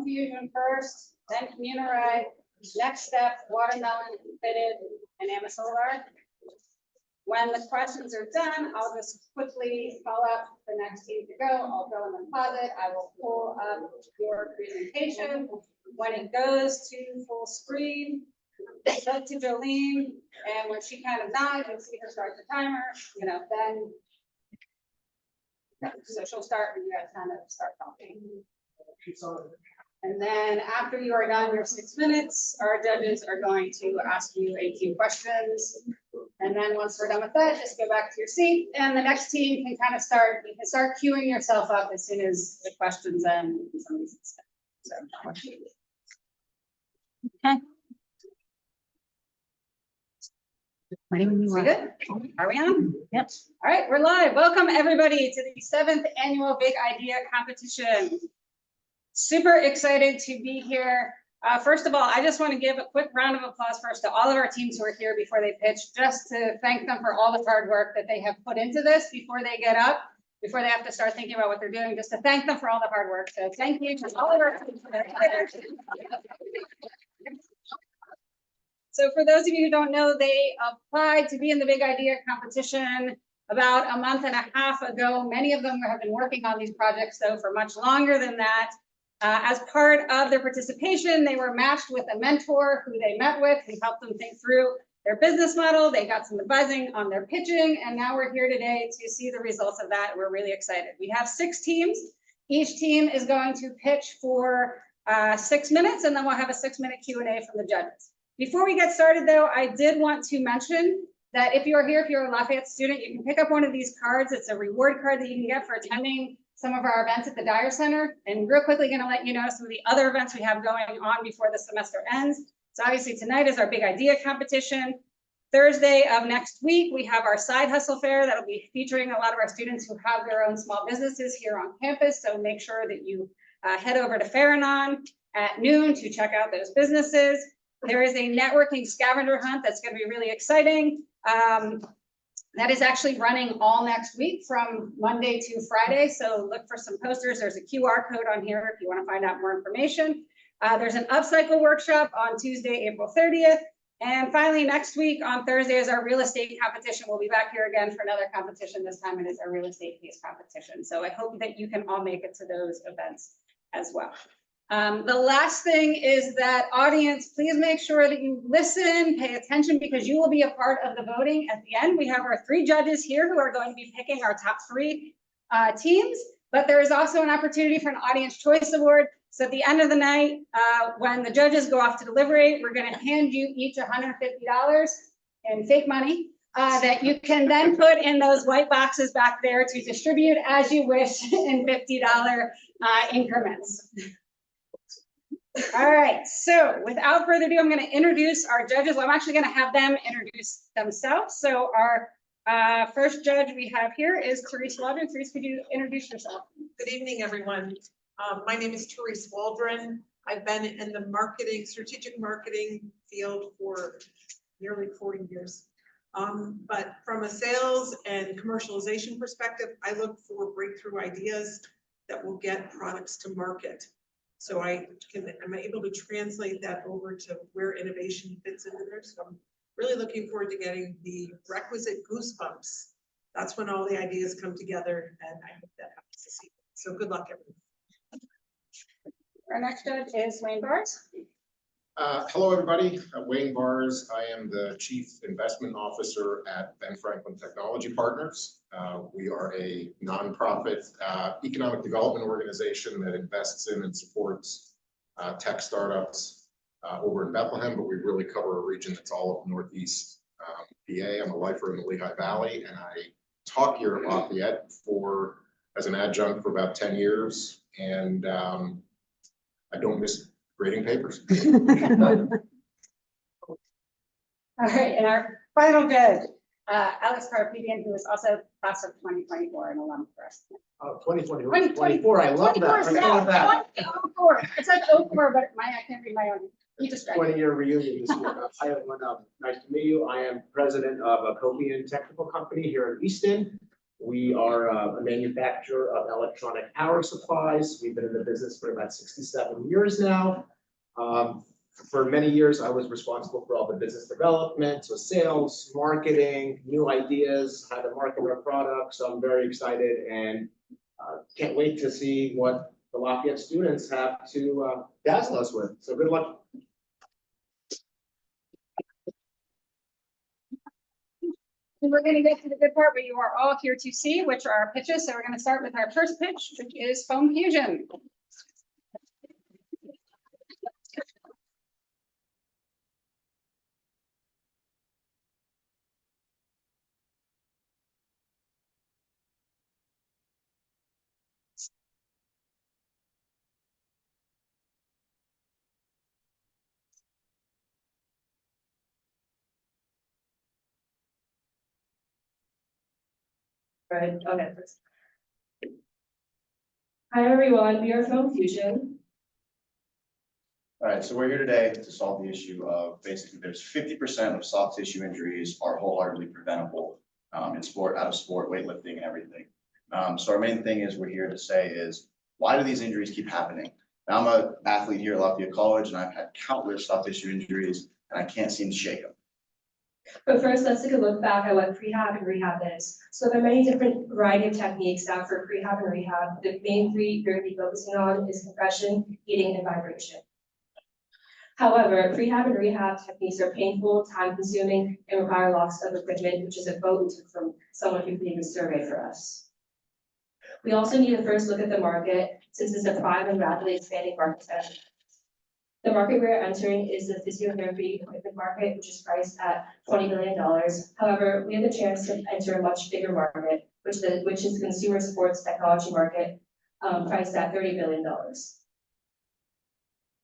Fusion first, then Community. Next step, watermelon fitted and Amasolar. When the questions are done, I'll just quickly call up the next team to go. I'll go in the closet. I will pull up your presentation. When it goes to full screen, go to Jolene, and when she kind of nods, you'll see her start the timer, then. So she'll start when you guys kind of start talking. And then after you are done your 6 minutes, our judges are going to ask you a few questions. And then once we're done with that, just go back to your seat, and the next team can kind of start, you can start queuing yourself up as soon as the questions end. So, okay. Ready when you are. Good? Are we on? Yep. All right, we're live. Welcome everybody to the 7th annual Big Idea Competition. Super excited to be here. First of all, I just want to give a quick round of applause first to all of our teams who are here before they pitch, just to thank them for all the hard work that they have put into this before they get up, before they have to start thinking about what they're doing, just to thank them for all the hard work. So thank you to all of our teams for their So for those of you who don't know, they applied to be in the Big Idea Competition about a month and a half ago. Many of them have been working on these projects, though, for much longer than that. As part of their participation, they were matched with a mentor who they met with, who helped them think through their business model. They got some advising on their pitching, and now we're here today to see the results of that. We're really excited. We have 6 teams. Each team is going to pitch for 6 minutes, and then we'll have a 6-minute Q&A from the judges. Before we get started, though, I did want to mention that if you're here, if you're a Lafayette student, you can pick up one of these cards. It's a reward card that you can get for attending some of our events at the Dyer Center. And real quickly, going to let you know some of the other events we have going on before the semester ends. So obviously tonight is our Big Idea Competition. Thursday of next week, we have our Side Hustle Fair that'll be featuring a lot of our students who have their own small businesses here on campus. So make sure that you head over to Farrakhan at noon to check out those businesses. There is a networking scavenger hunt that's going to be really exciting. That is actually running all next week from Monday to Friday. So look for some posters. There's a QR code on here if you want to find out more information. There's an upcycle workshop on Tuesday, April 30th. And finally, next week on Thursday is our real estate competition. We'll be back here again for another competition. This time it is our real estate case competition. So I hope that you can all make it to those events as well. The last thing is that audience, please make sure that you listen, pay attention, because you will be a part of the voting at the end. We have our 3 judges here who are going to be picking our top 3 teams, but there is also an opportunity for an audience choice award. So at the end of the night, when the judges go off to deliberate, we're going to hand you each $150 in fake money that you can then put in those white boxes back there to distribute as you wish in $50 increments. All right, so without further ado, I'm going to introduce our judges. Well, I'm actually going to have them introduce themselves. So our first judge we have here is Therese Waldron. Therese, could you introduce yourself? Good evening, everyone. My name is Therese Waldron. I've been in the strategic marketing field for nearly 40 years. But from a sales and commercialization perspective, I look for breakthrough ideas that will get products to market. So I'm able to translate that over to where innovation fits into there. So I'm really looking forward to getting the requisite goosebumps. That's when all the ideas come together, and I hope that happens this evening. So good luck, everyone. Our next judge is Wayne Bars. Hello, everybody. Wayne Bars. I am the Chief Investment Officer at Ben Franklin Technology Partners. We are a nonprofit economic development organization that invests in and supports tech startups over in Bethlehem, but we really cover a region that's all of Northeast PA. I'm a lifer in the Lehigh Valley, and I taught here at Lafayette as an adjunct for about 10 years, and I don't miss grading papers. All right, and our final judge, Alex Carpedian, who is also class of 2024 and alum for us. Oh, 2024, I love that. 2004. It said 04, but I can't read my own. You just 20-year reunion this year. Hi, everyone. Nice to meet you. I am president of a Copian technical company here in Easton. We are a manufacturer of electronic power supplies. We've been in the business for about 67 years now. For many years, I was responsible for all the business development, so sales, marketing, new ideas, how to market our products. So I'm very excited and can't wait to see what the Lafayette students have to dazzle us with. So good luck. And we're gonna get to the good part where you are all here to see, which are our pitches. So we're gonna start with our first pitch, which is foam fusion. Right, okay. Hi, everyone, we are Film Fusion. All right, so we're here today to solve the issue of basically there's 50% of soft tissue injuries are wholeheartedly preventable in sport, out of sport, weightlifting and everything. So our main thing is we're here to say is, why do these injuries keep happening? Now, I'm an athlete here at Lafayette College and I've had countless soft tissue injuries and I can't seem to shake them. But first, let's take a look back at what prehab and rehab is. So there are many different variety of techniques now for prehab and rehab. The main three we're going to be focusing on is compression, heating, and vibration. However, prehab and rehab techniques are painful, time-consuming, and require lots of equipment, which is a quote we took from someone who completed a survey for us. We also need to first look at the market, since it's a prime and rapidly expanding market segment. The market we're entering is the physiotherapy equipment market, which is priced at $20 billion. However, we have the chance to enter a much bigger market, which is the consumer sports technology market, priced at $30 billion.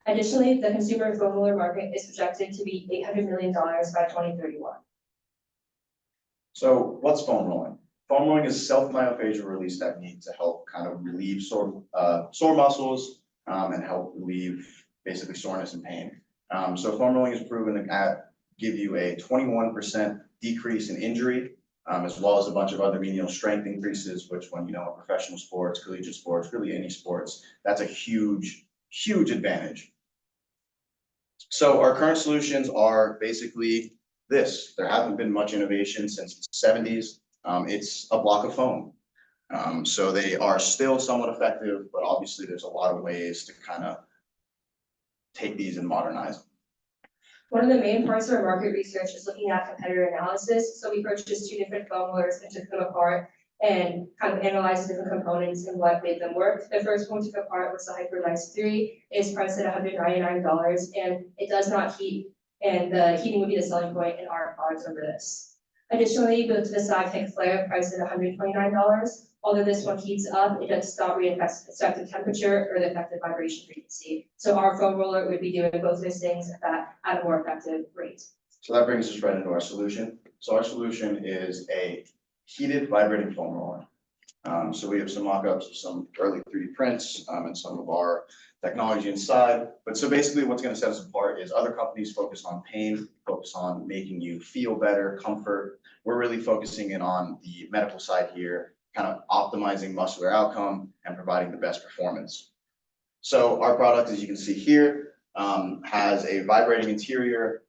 Additionally, the consumer foam roller market is projected to be $800 million by 2031. So what's foam rolling? Foam rolling is self-myofascial release technique to help kind of relieve sore muscles and help relieve basically soreness and pain. So foam rolling is proven to give you a 21% decrease in injury, as well as a bunch of other menial strength increases, which when you know professional sports, collegiate sports, really any sports, that's a huge, huge advantage. So our current solutions are basically this. There hasn't been much innovation since the 70s. It's a block of foam. So they are still somewhat effective, but obviously there's a lot of ways to kind of take these and modernize them. One of the main parts of our market research is looking at competitor analysis. So we purchased two different foam rollers and took them apart and kind of analyzed the different components and what made them work. The first one we took apart was the HyperLice 3. It's priced at $199 and it does not heat, and the heating would be the selling point in our products over this. Additionally, go to the SciTech Flare, priced at $129. Although this one heats up, it does not re-affect effective temperature or the effective vibration frequency. So our foam roller would be doing both those things at a more effective rate. So that brings us right into our solution. So our solution is a heated vibrating foam roller. So we have some mock-ups of some early 3D prints and some of our technology inside. But so basically what's going to set us apart is other companies focus on pain, focus on making you feel better, comfort. We're really focusing in on the medical side here, kind of optimizing muscular outcome and providing the best performance. So our product, as you can see here, has a vibrating interior,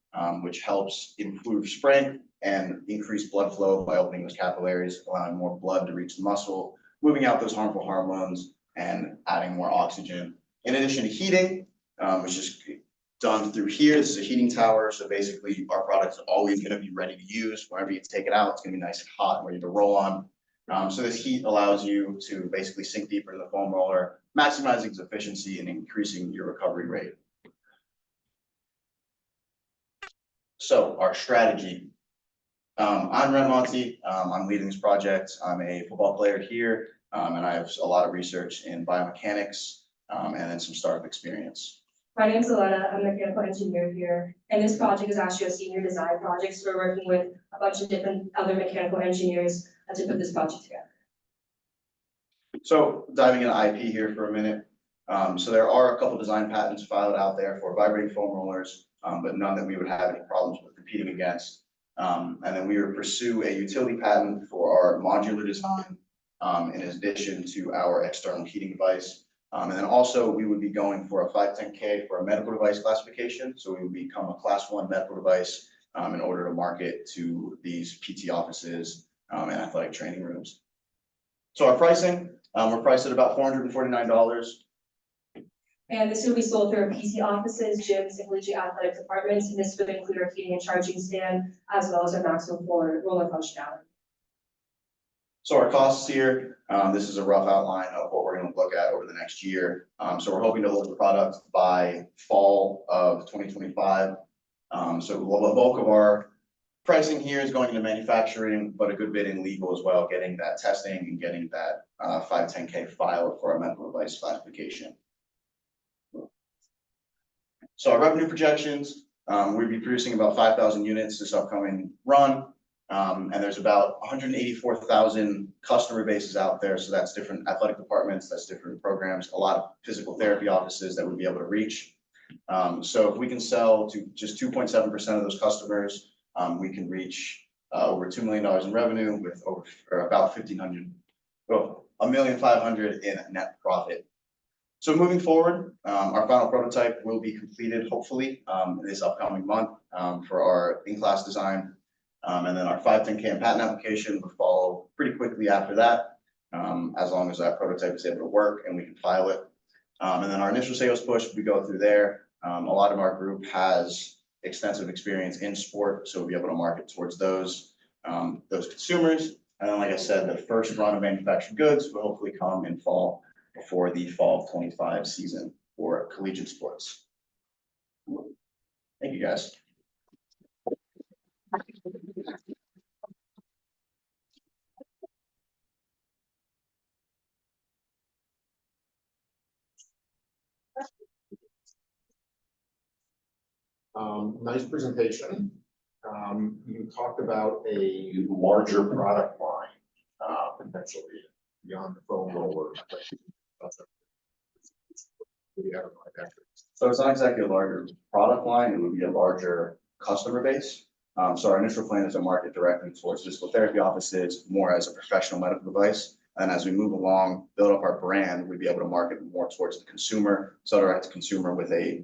which helps improve strength and increase blood flow by opening those capillaries, allowing more blood to reach the muscle, moving out those harmful hormones and adding more oxygen. In addition to heating, which is done through here, this is a heating tower. So basically our product's always going to be ready to use. Whenever you take it out, it's going to be nice and hot and ready to roll on. So this heat allows you to basically sink deeper in the foam roller, maximizing its efficiency and increasing your recovery rate. So our strategy. I'm Ren Monti. I'm leading this project. I'm a football player here, and I have a lot of research in biomechanics and then some startup experience. My name is Alana. I'm a mechanical engineer here, and this project is actually a senior design project. So we're working with a bunch of different other mechanical engineers to put this project together. So diving into IP here for a minute. So there are a couple design patents filed out there for vibrating foam rollers, but none that we would have any problems with competing against. And then we would pursue a utility patent for our modular design, in addition to our external heating device. And then also we would be going for a 510K for a medical device classification. So we would become a class 1 medical device in order to market to these PT offices and athletic training rooms. So our pricing, we're priced at about $449. And this will be sold through our PT offices, gyms, and collegiate athletic departments, and this would include our heating and charging stand, as well as our maximum floor roller functionality. So our costs here, this is a rough outline of what we're going to look at over the next year. So we're hoping to load the product by fall of 2025. So the bulk of our pricing here is going into manufacturing, but a good bit in legal as well, getting that testing and getting that 510K filed for our medical device classification. So our revenue projections, we'd be producing about 5,000 units this upcoming run. And there's about 184,000 customer bases out there. So that's different athletic departments, that's different programs, a lot of physical therapy offices that we'd be able to reach. So if we can sell to just 2.7% of those customers, we can reach over $2 million in revenue with about $1,500,000 in net profit. So moving forward, our final prototype will be completed hopefully this upcoming month for our in-class design. And then our 510K and patent application will follow pretty quickly after that, as long as that prototype is able to work and we can file it. And then our initial sales push, we go through there. A lot of our group has extensive experience in sport, so we'll be able to market towards those consumers. And then, like I said, the first run of manufactured goods will hopefully come in fall before the fall of 25 season for collegiate sports. Thank you, guys. Nice presentation. You talked about a larger product line, potentially beyond the foam roller. So it's not exactly a larger product line, it would be a larger customer base. So our initial plan is to market directly towards physical therapy offices, more as a professional medical device. And as we move along, build up our brand, we'd be able to market more towards the consumer, so direct to consumer with a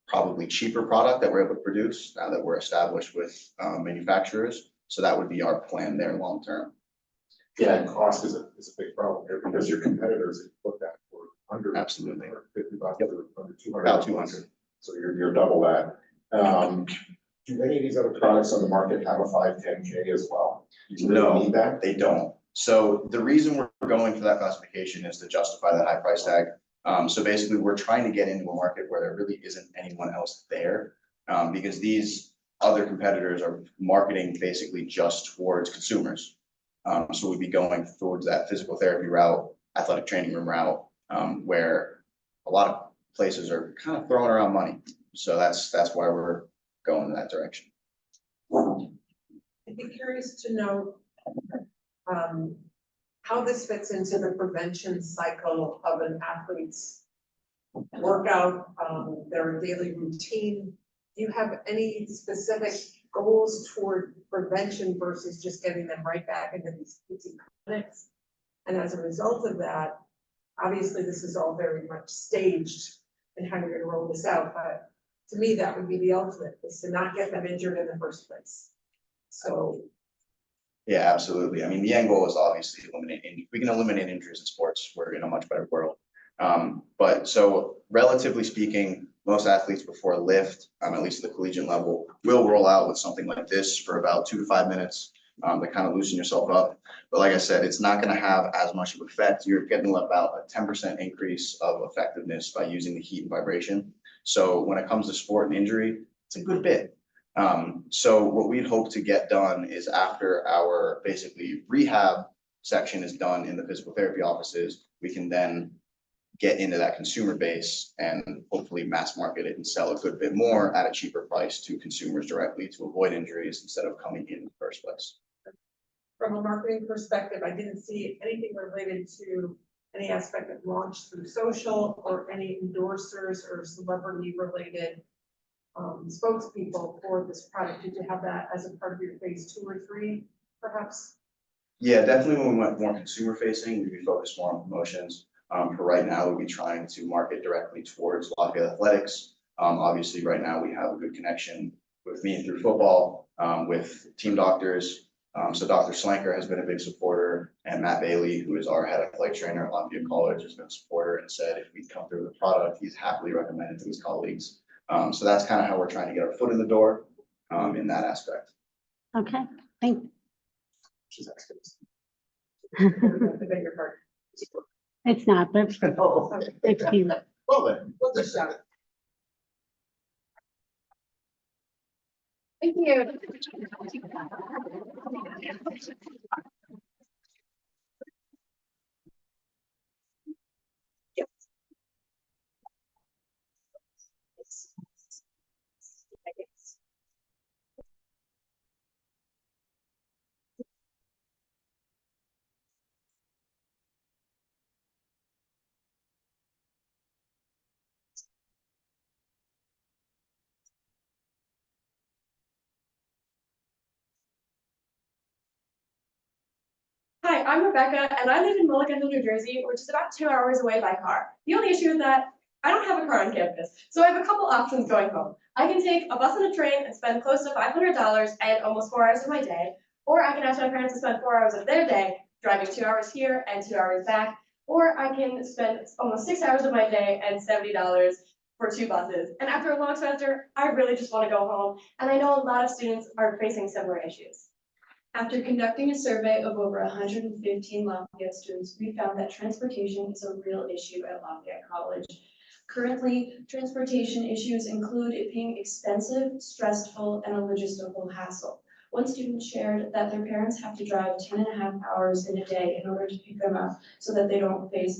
probably cheaper product that we're able to produce now that we're established with manufacturers. So that would be our plan there long term. Yeah, and cost is a big problem here because your competitors have looked at for under Absolutely. $50 or under 200. About 200. So you're double that. Do any of these other products on the market have a 510K as well? Do you really need that? They don't. So the reason we're going for that classification is to justify that high price tag. So basically we're trying to get into a market where there really isn't anyone else there, because these other competitors are marketing basically just towards consumers. So we'd be going towards that physical therapy route, athletic training room route, where a lot of places are kind of throwing around money. So that's why we're going in that direction. I'd be curious to know how this fits into the prevention cycle of an athlete's workout, their daily routine. Do you have any specific goals toward prevention versus just getting them right back into these PT clinics? And as a result of that, obviously this is all very much staged in how you're going to roll this out, but to me, that would be the ultimate, is to not get them injured in the first place. So. Yeah, absolutely. I mean, the end goal is obviously if we can eliminate injuries in sports, we're in a much better world. But so relatively speaking, most athletes before a lift, at least at the collegiate level, will roll out with something like this for about 2 to 5 minutes to kind of loosen yourself up. But like I said, it's not going to have as much of an effect. You're getting about a 10% increase of effectiveness by using the heat and vibration. So when it comes to sport and injury, it's a good bit. So what we'd hope to get done is after our basically rehab section is done in the physical therapy offices, we can then get into that consumer base and hopefully mass market it and sell a good bit more at a cheaper price to consumers directly to avoid injuries instead of coming in the first place. From a marketing perspective, I didn't see anything related to any aspect of launch through social or any endorsers or celebrity related spokespeople for this product. Did you have that as a part of your phase 2 or 3, perhaps? Yeah, definitely when we went more consumer facing, we'd be focused more on promotions. For right now, we'll be trying to market directly towards Lafayette Athletics. Obviously, right now, we have a good connection with me through football, with team doctors. So Dr. Slanker has been a big supporter, and Matt Bailey, who is our head athletic trainer at Lafayette College, has been a supporter and said if we come through with a product, he's happily recommended to his colleagues. So that's kind of how we're trying to get our foot in the door in that aspect. Okay, thank She's asking us. I beg your pardon. It's not, but Oh, it's you. well then. We'll just shout it. Thank you. Hi, I'm Rebecca, and I live in Mulligan, New Jersey, which is about 2 hours away by car. The only issue is that I don't have a car on campus, so I have a couple options going home. I can take a bus and a train and spend close to $500 and almost 4 hours of my day, or I can ask my parents to spend 4 hours of their day driving 2 hours here and 2 hours back, or I can spend almost 6 hours of my day and $70 for 2 buses. And after a long semester, I really just want to go home, and I know a lot of students are facing similar issues. After conducting a survey of over 115 Lafayette students, we found that transportation is a real issue at Lafayette College. Currently, transportation issues include it being expensive, stressful, and a logistical hassle. One student shared that their parents have to drive 10.5 hours in a day in order to pick them up so that they don't face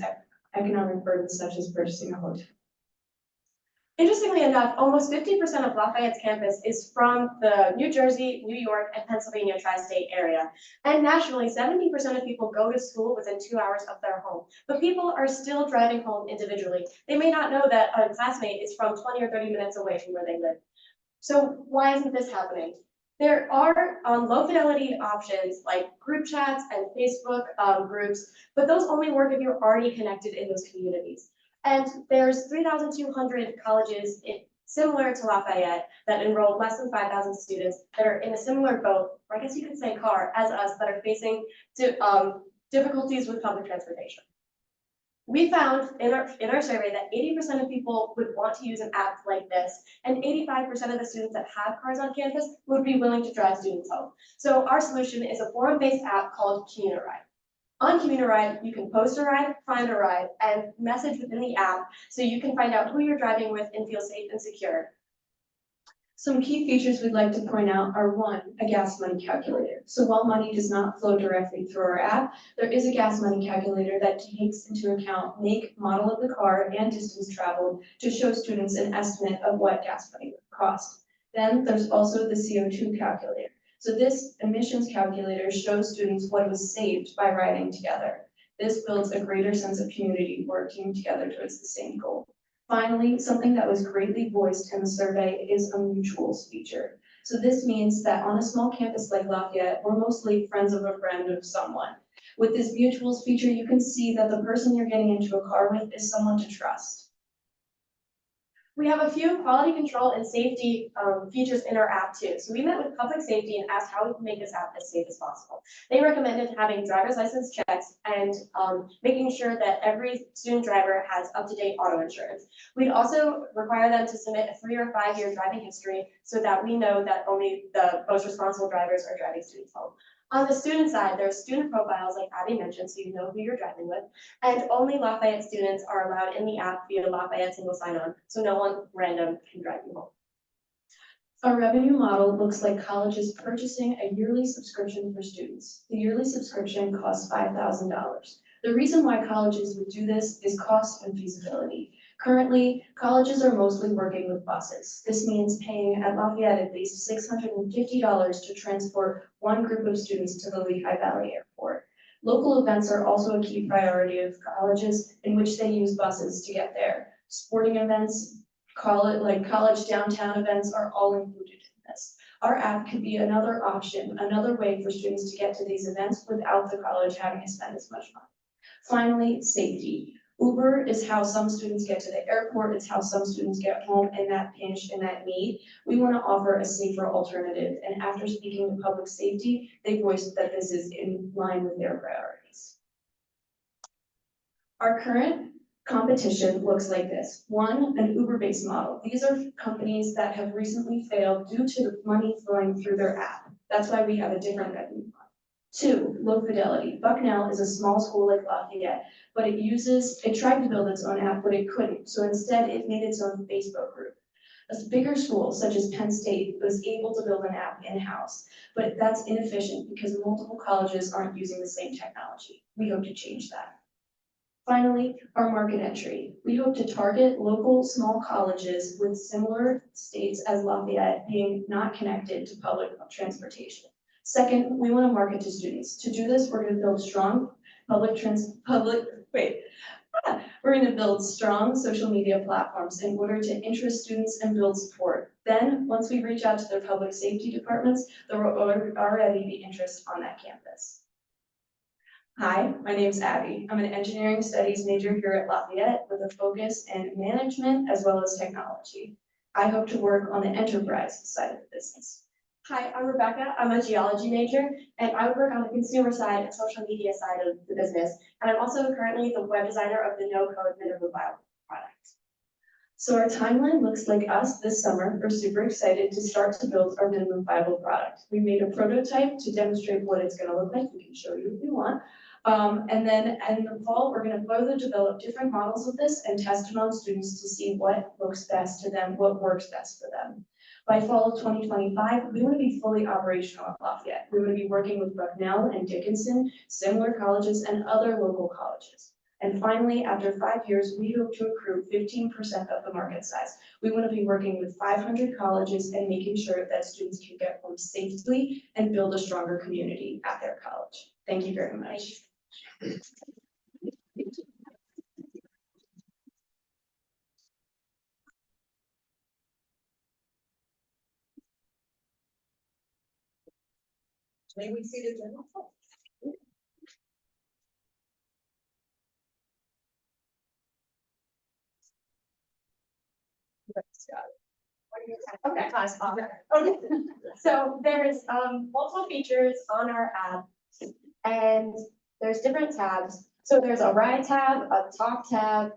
economic burdens such as purchasing a hotel. Interestingly enough, almost 50% of Lafayette's campus is from the New Jersey, New York, and Pennsylvania tri-state area. And nationally, 70% of people go to school within 2 hours of their home, but people are still driving home individually. They may not know that a classmate is from 20 or 30 minutes away from where they live. So why isn't this happening? There are low fidelity options like group chats and Facebook groups, but those only work if you're already connected in those communities. And there's 3,200 colleges similar to Lafayette that enroll less than 5,000 students that are in a similar boat, or I guess you could say car, as us, that are facing difficulties with public transportation. We found in our survey that 80% of people would want to use an app like this, and 85% of the students that have cars on campus would be willing to drive students home. So our solution is a forum-based app called Communiride. On Communiride, you can post a ride, find a ride, and message within the app so you can find out who you're driving with and feel safe and secure. Some key features we'd like to point out are 1, a gas money calculator. So while money does not flow directly through our app, there is a gas money calculator that takes into account make, model of the car, and distance traveled to show students an estimate of what gas money would cost. Then there's also the CO2 calculator. So this emissions calculator shows students what was saved by riding together. This builds a greater sense of community working together towards the same goal. Finally, something that was greatly voiced in the survey is a mutuals feature. So this means that on a small campus like Lafayette, we're mostly friends of a friend of someone. With this mutuals feature, you can see that the person you're getting into a car with is someone to trust. We have a few quality control and safety features in our app too. So we met with public safety and asked how we can make this app as safe as possible. They recommended having driver's license checks and making sure that every student driver has up-to-date auto insurance. We'd also require them to submit a 3 or 5 year driving history so that we know that only the most responsible drivers are driving students home. On the student side, there's student profiles like Abby mentioned, so you know who you're driving with, and only Lafayette students are allowed in the app via Lafayette single sign-on, so no one random can drive you home. Our revenue model looks like colleges purchasing a yearly subscription for students. The yearly subscription costs $5,000. The reason why colleges would do this is cost and feasibility. Currently, colleges are mostly working with buses. This means paying at Lafayette at least $650 to transport one group of students to the Lehigh Valley Airport. Local events are also a key priority of colleges in which they use buses to get there. Sporting events, college downtown events are all included in this. Our app could be another option, another way for students to get to these events without the college having to spend as much money. Finally, safety. Uber is how some students get to the airport, it's how some students get home in that pinch, in that need. We want to offer a safer alternative, and after speaking to public safety, they voiced that this is in line with their priorities. Our current competition looks like this. One, an Uber-based model. These are companies that have recently failed due to the money flowing through their app. That's why we have a different revenue model. Two, low fidelity. Bucknell is a small school like Lafayette, but it tried to build its own app, but it couldn't. So instead, it made its own Facebook group. A bigger school, such as Penn State, was able to build an app in-house, but that's inefficient because multiple colleges aren't using the same technology. We hope to change that. Finally, our market entry. We hope to target local small colleges with similar states as Lafayette being not connected to public transportation. Second, we want to market to students. To do this, we're going to build strong we're going to build strong social media platforms in order to interest students and build support. Then, once we reach out to their public safety departments, there will already be interest on that campus. Hi, my name's Abby. I'm an engineering studies major here at Lafayette with a focus in management as well as technology. I hope to work on the enterprise side of the business. Hi, I'm Rebecca. I'm a geology major, and I would work on the consumer side and social media side of the business. And I'm also currently the web designer of the no-code minimum viable product. So our timeline looks like us this summer. We're super excited to start to build our minimum viable product. We made a prototype to demonstrate what it's going to look like. We can show you if you want. And then in the fall, we're going to further develop different models of this and test them on students to see what looks best to them, what works best for them. By fall of 2025, we want to be fully operational at Lafayette. We want to be working with Bucknell and Dickinson, similar colleges, and other local colleges. And finally, after 5 years, we hope to accrue 15% of the market size. We want to be working with 500 colleges and making sure that students can get home safely and build a stronger community at their college. Thank you very much. May we see the general? Okay, okay. So there's multiple features on our app, and there's different tabs. So there's a ride tab, a talk tab.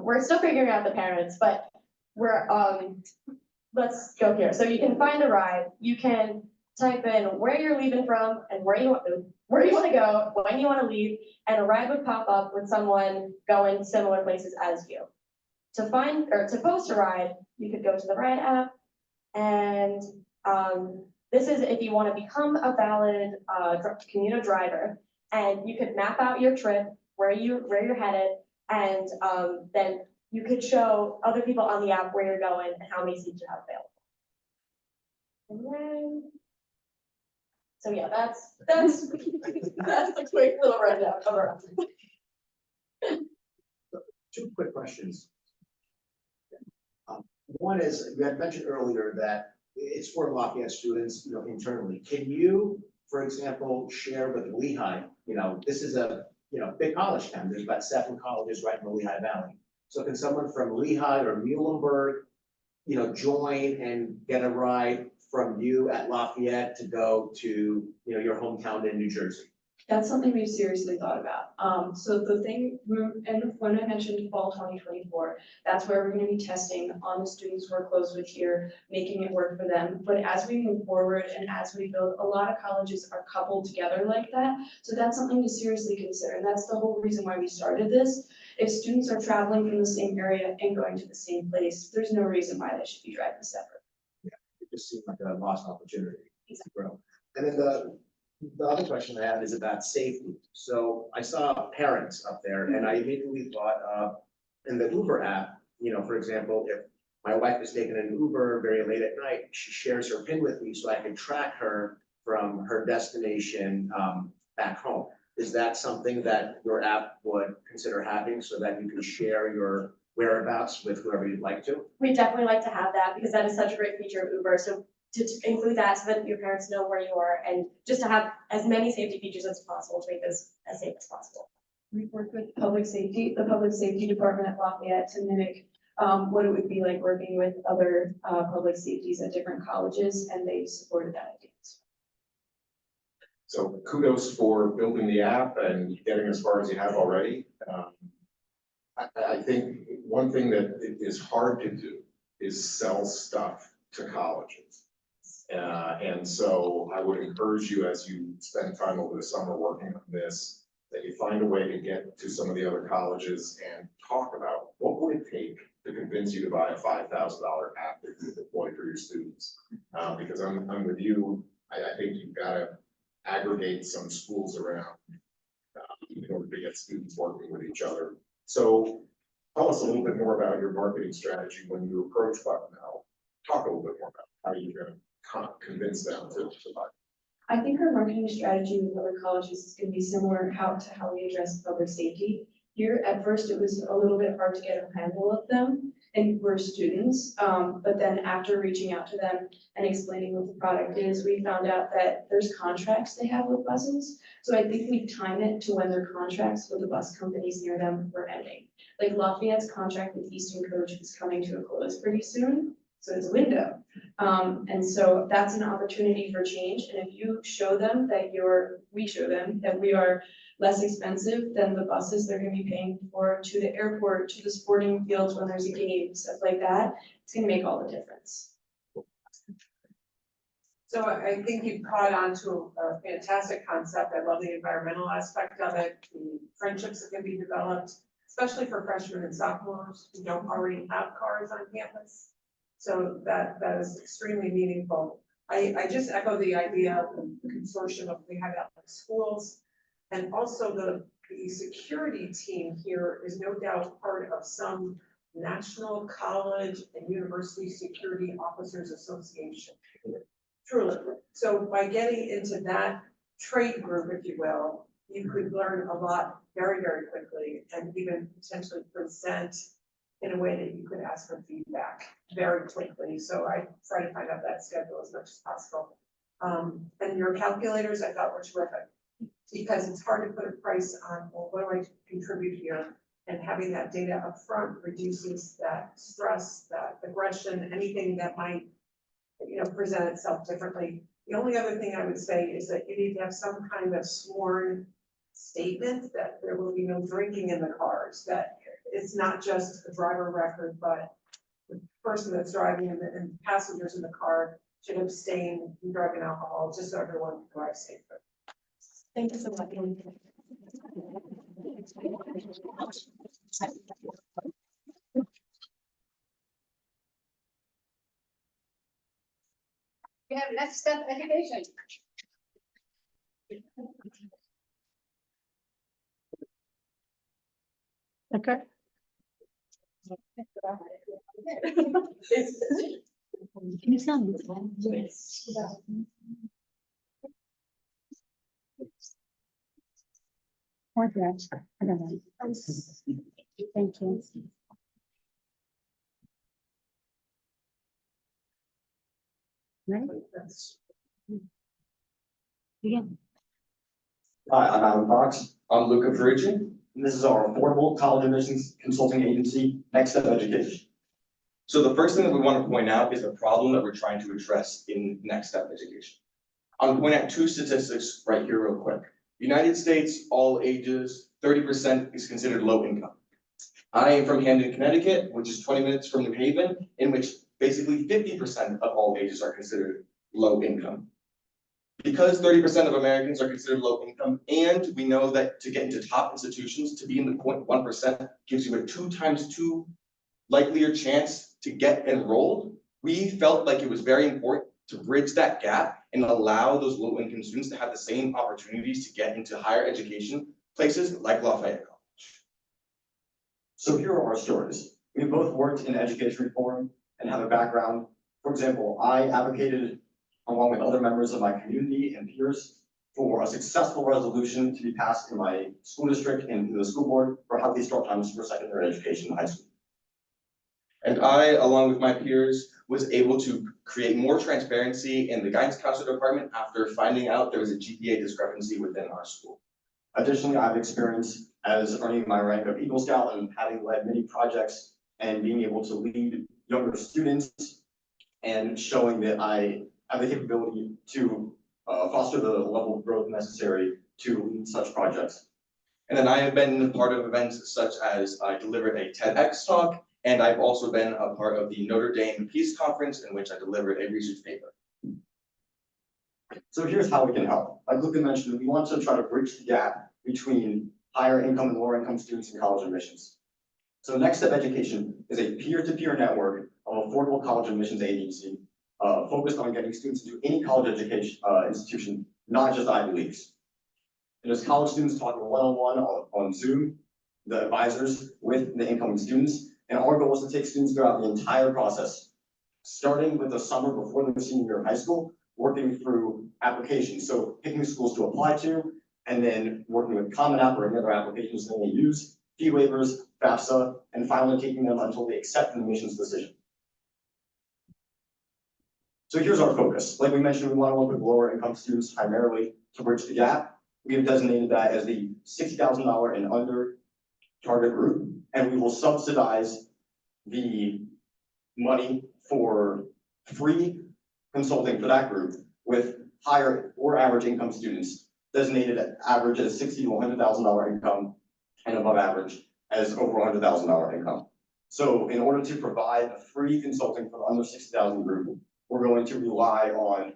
We're still figuring out the parents, but we're let's go here. So you can find a ride. You can type in where you're leaving from and where you want to go, when you want to leave, and a ride would pop up with someone going similar places as you. To find or to post a ride, you could go to the ride app, and this is if you want to become a valid commuter driver, and you could map out your trip, where you're headed, and then you could show other people on the app where you're going and how many seats you have available. And then, so yeah, that's a quick little rundown of our app. Two quick questions. One is, you had mentioned earlier that it's for Lafayette students, internally. Can you, for example, share with Lehigh, this is a, big college town. There's about 7 colleges right in the Lehigh Valley. So can someone from Lehigh or Muhlenberg, join and get a ride from you at Lafayette to go to, your hometown in New Jersey? That's something we've seriously thought about. So the thing, and when I mentioned fall 2024, that's where we're going to be testing on the students we're close with here, making it work for them. But as we move forward and as we build, a lot of colleges are coupled together like that. So that's something to seriously consider. And that's the whole reason why we started this. If students are traveling from the same area and going to the same place, there's no reason why they should be driving separate. Yeah, it just seemed like a lost opportunity to grow. And then the other question I have is about safety. So I saw parents up there, and I immediately thought in the Uber app, for example, if my wife is taking an Uber very late at night, she shares her PIN with me so I can track her from her destination back home. Is that something that your app would consider having so that you can share your whereabouts with whoever you'd like to. We definitely like to have that because that is such a great feature of Uber. So to include that so that your parents know where you are and just to have as many safety features as possible to make this as safe as possible. We worked with public safety, the public safety department at Lafayette to mimic what it would be like working with other public safeties at different colleges, and they supported that idea. So kudos for building the app and getting as far as you have already. I think one thing that is hard to do is sell stuff to colleges. And so I would encourage you, as you spend time over the summer working on this, that you find a way to get to some of the other colleges and talk about what would it take to convince you to buy a $5,000 app that you deploy for your students. Because I'm with you, I think you've got to aggregate some schools around in order to get students working with each other. So tell us a little bit more about your marketing strategy when you approach Bucknell. Talk a little bit more about how you're going to convince them to buy. I think our marketing strategy with other colleges is going to be similar to how we address public safety. Here, at first, it was a little bit hard to get a handle of them, and we're students. But then after reaching out to them and explaining what the product is, we found out that there's contracts they have with buses. So I think we time it to when their contracts with the bus companies near them were ending. Like Lafayette's contract with Eastern Coach is coming to a close pretty soon. So it's a window. And so that's an opportunity for change. And if you show them that we show them that we are less expensive than the buses they're gonna be paying for to the airport, to the sporting fields when there's a game, stuff like that, it's gonna make all the difference. So I think you've caught on to a fantastic concept. I love the environmental aspect of it, the friendships that can be developed, especially for freshmen and sophomores who don't already have cars on campus. So that is extremely meaningful. I just echo the idea of the consortium of we have out in schools. And also the security team here is no doubt part of some National College and University Security Officers Association. Truly. So by getting into that trade group, if you will, you could learn a lot very, very quickly and even potentially present in a way that you could ask for feedback very quickly. So I try to find out that schedule as much as possible. And your calculators I thought were terrific because it's hard to put a price on, well, what do I contribute here? And having that data up front reduces that stress, that aggression, anything that might, present itself differently. The only other thing I would say is that you need to have some kind of sworn statement that there will be no drinking in the cars, that it's not just a driver record, but the person that's driving and passengers in the car should abstain from driving alcohol, just so everyone can drive safely. Thank you so much. We have next step education. Okay. Can you send this one? Or that, I don't know. Thank you. Right? Begin. Hi, I'm Alan Fox. I'm Luca Ferrucci, and this is our affordable college admissions consulting agency, Next Step Education. So the first thing that we want to point out is the problem that we're trying to address in Next Step Education. I'm going to point out two statistics right here real quick. United States, all ages, 30% is considered low income. I am from Hamden, Connecticut, which is 20 minutes from New Haven, in which basically 50% of all ages are considered low income. Because 30% of Americans are considered low income, and we know that to get into top institutions, to be in the 0.1% gives you a 2 times 2 likelier chance to get enrolled, we felt like it was very important to bridge that gap and allow those low income students to have the same opportunities to get into higher education places like Lafayette College. So here are our stories. We both worked in education reform and have a background. For example, I advocated along with other members of my community and peers for a successful resolution to be passed in my school district and in the school board for healthy start times for secondary education in high school. And I, along with my peers, was able to create more transparency in the guidance counselor department after finding out there was a GPA discrepancy within our school. Additionally, I've experienced as earning my rank of Eagle Scout and having led many projects and being able to lead younger students and showing that I have the capability to foster the level of growth necessary to lead such projects. And then I have been part of events such as I delivered a TEDx talk, and I've also been a part of the Notre Dame Peace Conference in which I delivered a research paper. So here's how we can help. Like Luca mentioned, we want to try to bridge the gap between higher income and lower income students in college admissions. So Next Step Education is a peer-to-peer network of affordable college admissions agency focused on getting students into any college education institution, not just Ivy Leagues. It is college students talking one-on-one on Zoom, the advisors with the incoming students, and our goal is to take students throughout the entire process, starting with the summer before their senior year of high school, working through applications, so picking schools to apply to, and then working with Common App or any other applications that they use, fee waivers, FAFSA, and finally taking them until they accept an admissions decision. So here's our focus. Like we mentioned, we want to work with lower income students primarily to bridge the gap. We have designated that as the $60,000 and under target group, and we will subsidize the money for free consulting for that group with higher or average income students designated at average as $60,000 to $100,000 income and above average as over $100,000 income. So in order to provide a free consulting for the under 60,000 group, we're going to rely on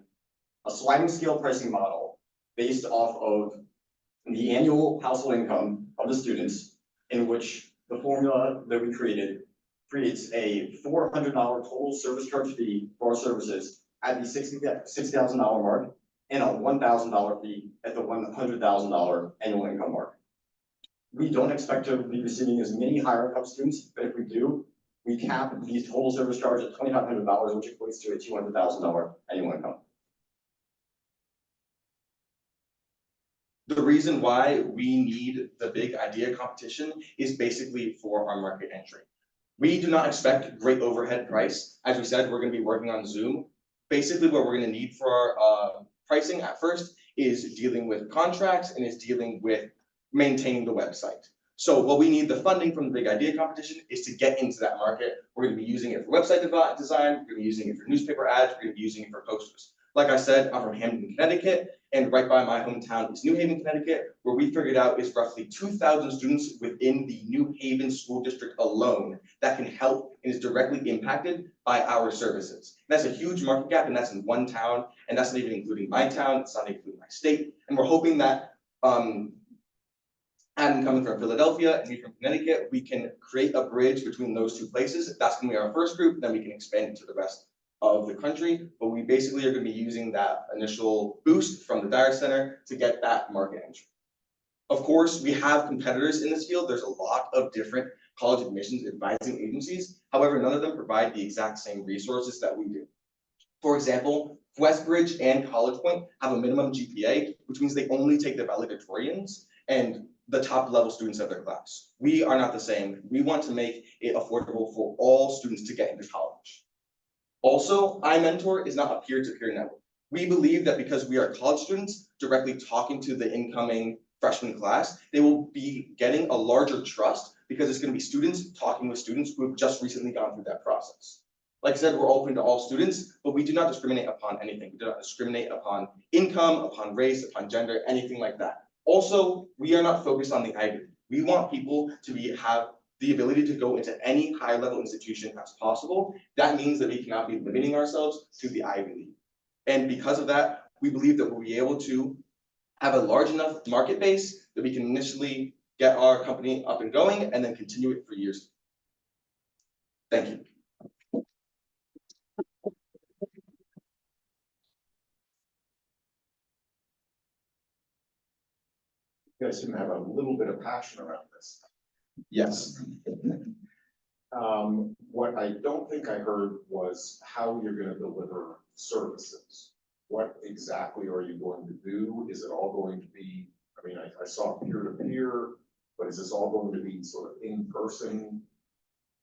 a sliding scale pricing model based off of the annual household income of the students, in which the formula that we created creates a $400 total service charge fee for our services at the $60,000 mark and a $1,000 fee at the $100,000 annual income mark. We don't expect to be receiving as many higher income students, but if we do, we cap these total service charge at $2,500, which equates to a $200,000 annual income. The reason why we need the big idea competition is basically for our market entry. We do not expect great overhead price. As we said, we're going to be working on Zoom. Basically, what we're going to need for our pricing at first is dealing with contracts and is dealing with maintaining the website. So what we need the funding from the big idea competition is to get into that market. We're going to be using it for website design. We're going to be using it for newspaper ads. We're going to be using it for posters. Like I said, I'm from Hamden, Connecticut, and right by my hometown is New Haven, Connecticut, where we figured out is roughly 2,000 students within the New Haven school district alone that can help and is directly impacted by our services. That's a huge market gap, and that's in one town, and that's not even including my town, it's not including my state, and we're hoping that Adam coming from Philadelphia and me from Connecticut, we can create a bridge between those two places. That's gonna be our first group, then we can expand it to the rest of the country, but we basically are going to be using that initial boost from the Dyer Center to get that market entry. Of course, we have competitors in this field. There's a lot of different college admissions advising agencies. However, none of them provide the exact same resources that we do. For example, Westbridge and College Point have a minimum GPA, which means they only take the valedictorians and the top level students of their class. We are not the same. We want to make it affordable for all students to get into college. Also, iMentor is not a peer-to-peer network. We believe that because we are college students directly talking to the incoming freshman class, they will be getting a larger trust because it's going to be students talking with students who have just recently gone through that process. Like I said, we're open to all students, but we do not discriminate upon anything. We do not discriminate upon income, upon race, upon gender, anything like that. Also, we are not focused on the Ivy League. We want people to have the ability to go into any high level institution as possible. That means that we cannot be limiting ourselves to the Ivy League. And because of that, we believe that we'll be able to have a large enough market base that we can initially get our company up and going and then continue it for years. Thank you. You guys seem to have a little bit of passion around this. Yes. What I don't think I heard was how you're going to deliver services. What exactly are you going to do? Is it all going to be, I mean, I saw peer-to-peer, but is this all going to be sort of in person?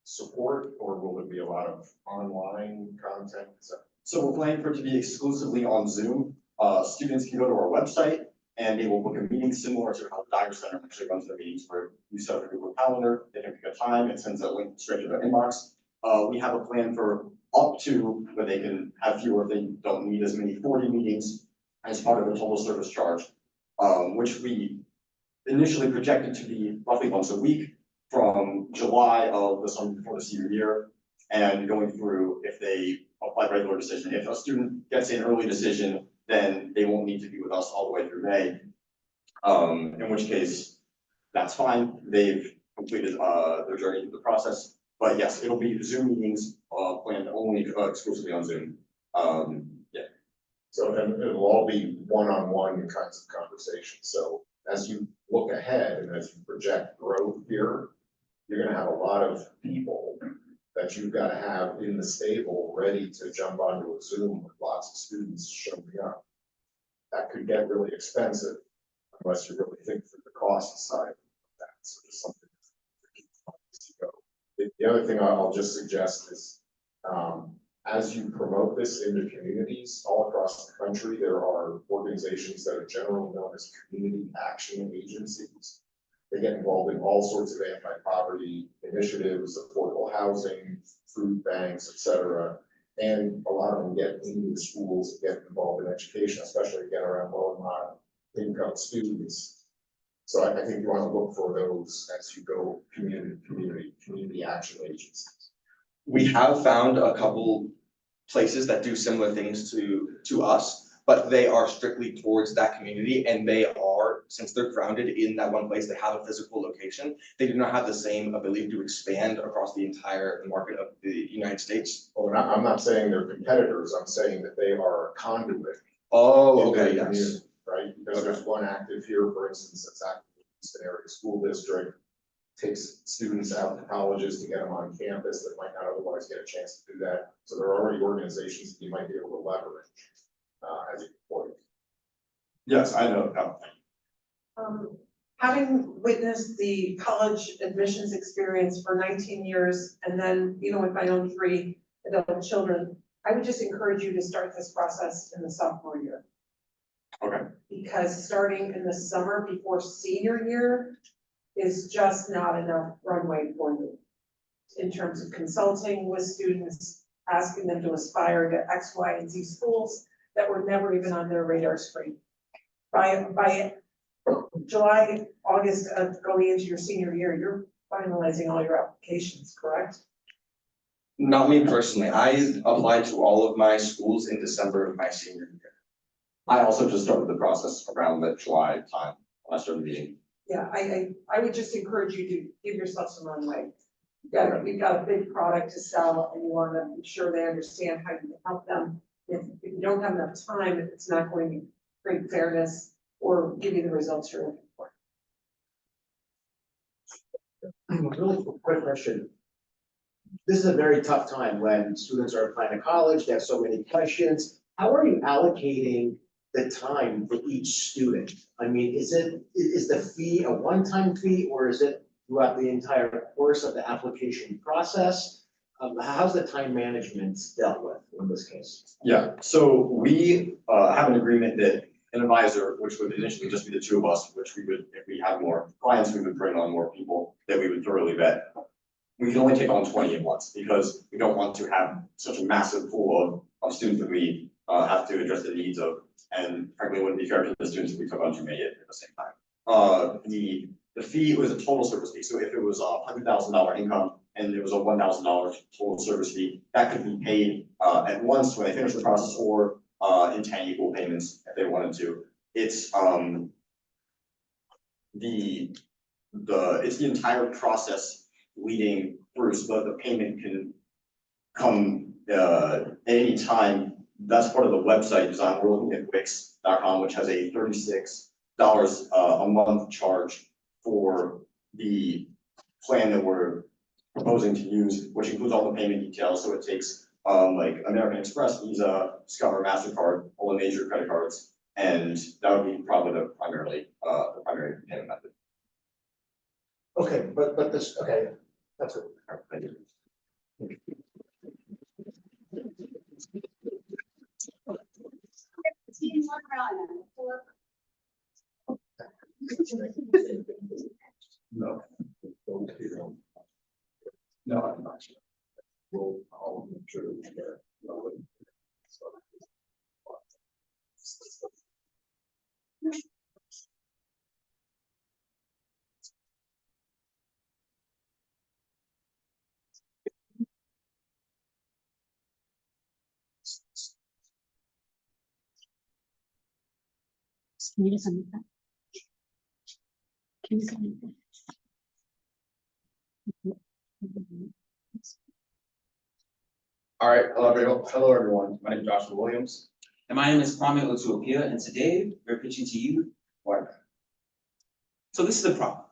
support, or will there be a lot of online content? So we're planning for it to be exclusively on Zoom. Students can go to our website and they will book a meeting similar to how the Dyer Center actually runs their meetings, where you set up a Google Calendar, they can pick a time, it sends a link straight to their inbox. We have a plan for up to, where they can have fewer if they don't need as many 40 meetings as part of the total service charge, which we initially projected to be roughly once a week from July of the summer before the senior year, and going through if they apply regular decision. If a student gets an early decision, then they won't need to be with us all the way through May. In which case, that's fine. They've completed their journey through the process. But yes, it'll be Zoom meetings planned only exclusively on Zoom. Yeah. So then it'll all be one-on-one kinds of conversations. So as you look ahead and as you project growth here, you're gonna have a lot of people that you've got to have in the stable ready to jump onto a Zoom with lots of students showing up. That could get really expensive unless you really think through the cost side of that. So just something to keep in mind as you go. The other thing I'll just suggest is, as you promote this into communities all across the country, there are organizations that are generally known as community action agencies. They get involved in all sorts of anti-poverty initiatives, affordable housing, food banks, et cetera. And a lot of them get into the schools and get involved in education, especially again around low and moderate income students. So I think you want to look for those as you go community action agencies. We have found a couple places that do similar things to us, but they are strictly towards that community, and they are, since they're grounded in that one place, they have a physical location. They do not have the same ability to expand across the entire market of the United States. Well, I'm not saying they're competitors, I'm saying that they are a conduit. Oh, in their okay, yes. community, right? Because there's one active here, for instance, that's active in the Houston area school district, takes students out to colleges to get them on campus that might not otherwise get a chance to do that. So there are already organizations that you might be able to leverage as you point. Yes, I know. Having witnessed the college admissions experience for 19 years, and then, with my own 3 adult children, I would just encourage you to start this process in the sophomore year. Okay. Because starting in the summer before senior year is just not enough runway for you in terms of consulting with students, asking them to aspire to X, Y, and Z schools that were never even on their radar screen. By July, August of going into your senior year, you're finalizing all your applications, correct? Not me personally. I applied to all of my schools in December of my senior year. I also just started the process around the July time when I started meeting. Yeah, I would just encourage you to give yourself some runway. You've got a big product to sell, and you want to be sure they understand how you can help them. If you don't have enough time, it's not going to create fairness or give you the results you're looking for. Really quick question. This is a very tough time when students are applying to college, they have so many questions. How are you allocating the time for each student? I mean, is the fee a one-time fee, or is it throughout the entire course of the application process? How's the time management dealt with in this case? Yeah, so we have an agreement that an advisor, which would initially just be the 2 of us, which we would, if we had more clients, we would bring on more people that we would thoroughly vet. We can only take on 20 at once because we don't want to have such a massive pool of students that we have to address the needs of, and frankly, it wouldn't be fair to the students if we took on too many at the same time. The fee was a total service fee, so if it was a $100,000 income and it was a $1,000 total service fee, that could be paid at once when they finish the process, or in 10 equal payments if they wanted to. It's the entire process leading through, so that the payment can come at any time. That's part of the website design. We're looking at Wix.com, which has a $36 a month charge for the plan that we're proposing to use, which includes all the payment details. So it takes like American Express, Visa, Discover, MasterCard, all the major credit cards, and that would be probably the primary payment method. Okay, but this, okay, that's what. Team one round. No. No, I'm not sure. Well, I'll make sure that we're there. Can you just unmute that? Can you just unmute that? All right, hello everyone. My name is Joshua Williams. And my name is Kwame Otuopia, and today we're pitching to you water. So this is the problem.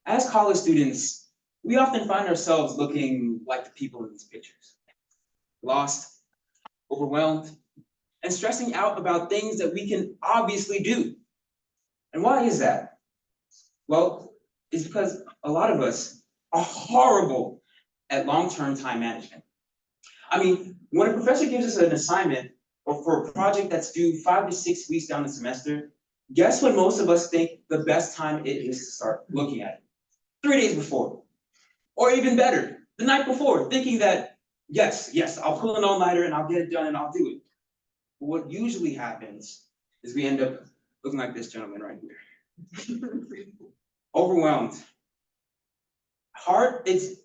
As college students, we often find ourselves looking like the people in these pictures. Lost, overwhelmed, and stressing out about things that we can obviously do. And why is that? Well, it's because a lot of us are horrible at long-term time management. I mean, when a professor gives us an assignment or for a project that's due 5 to 6 weeks down the semester, guess when most of us think the best time it is to start looking at it? 3 days before, or even better, the night before, thinking that, yes, I'll pull an all-nighter and I'll get it done and I'll do it. But what usually happens is we end up looking like this gentleman right here. Overwhelmed. It's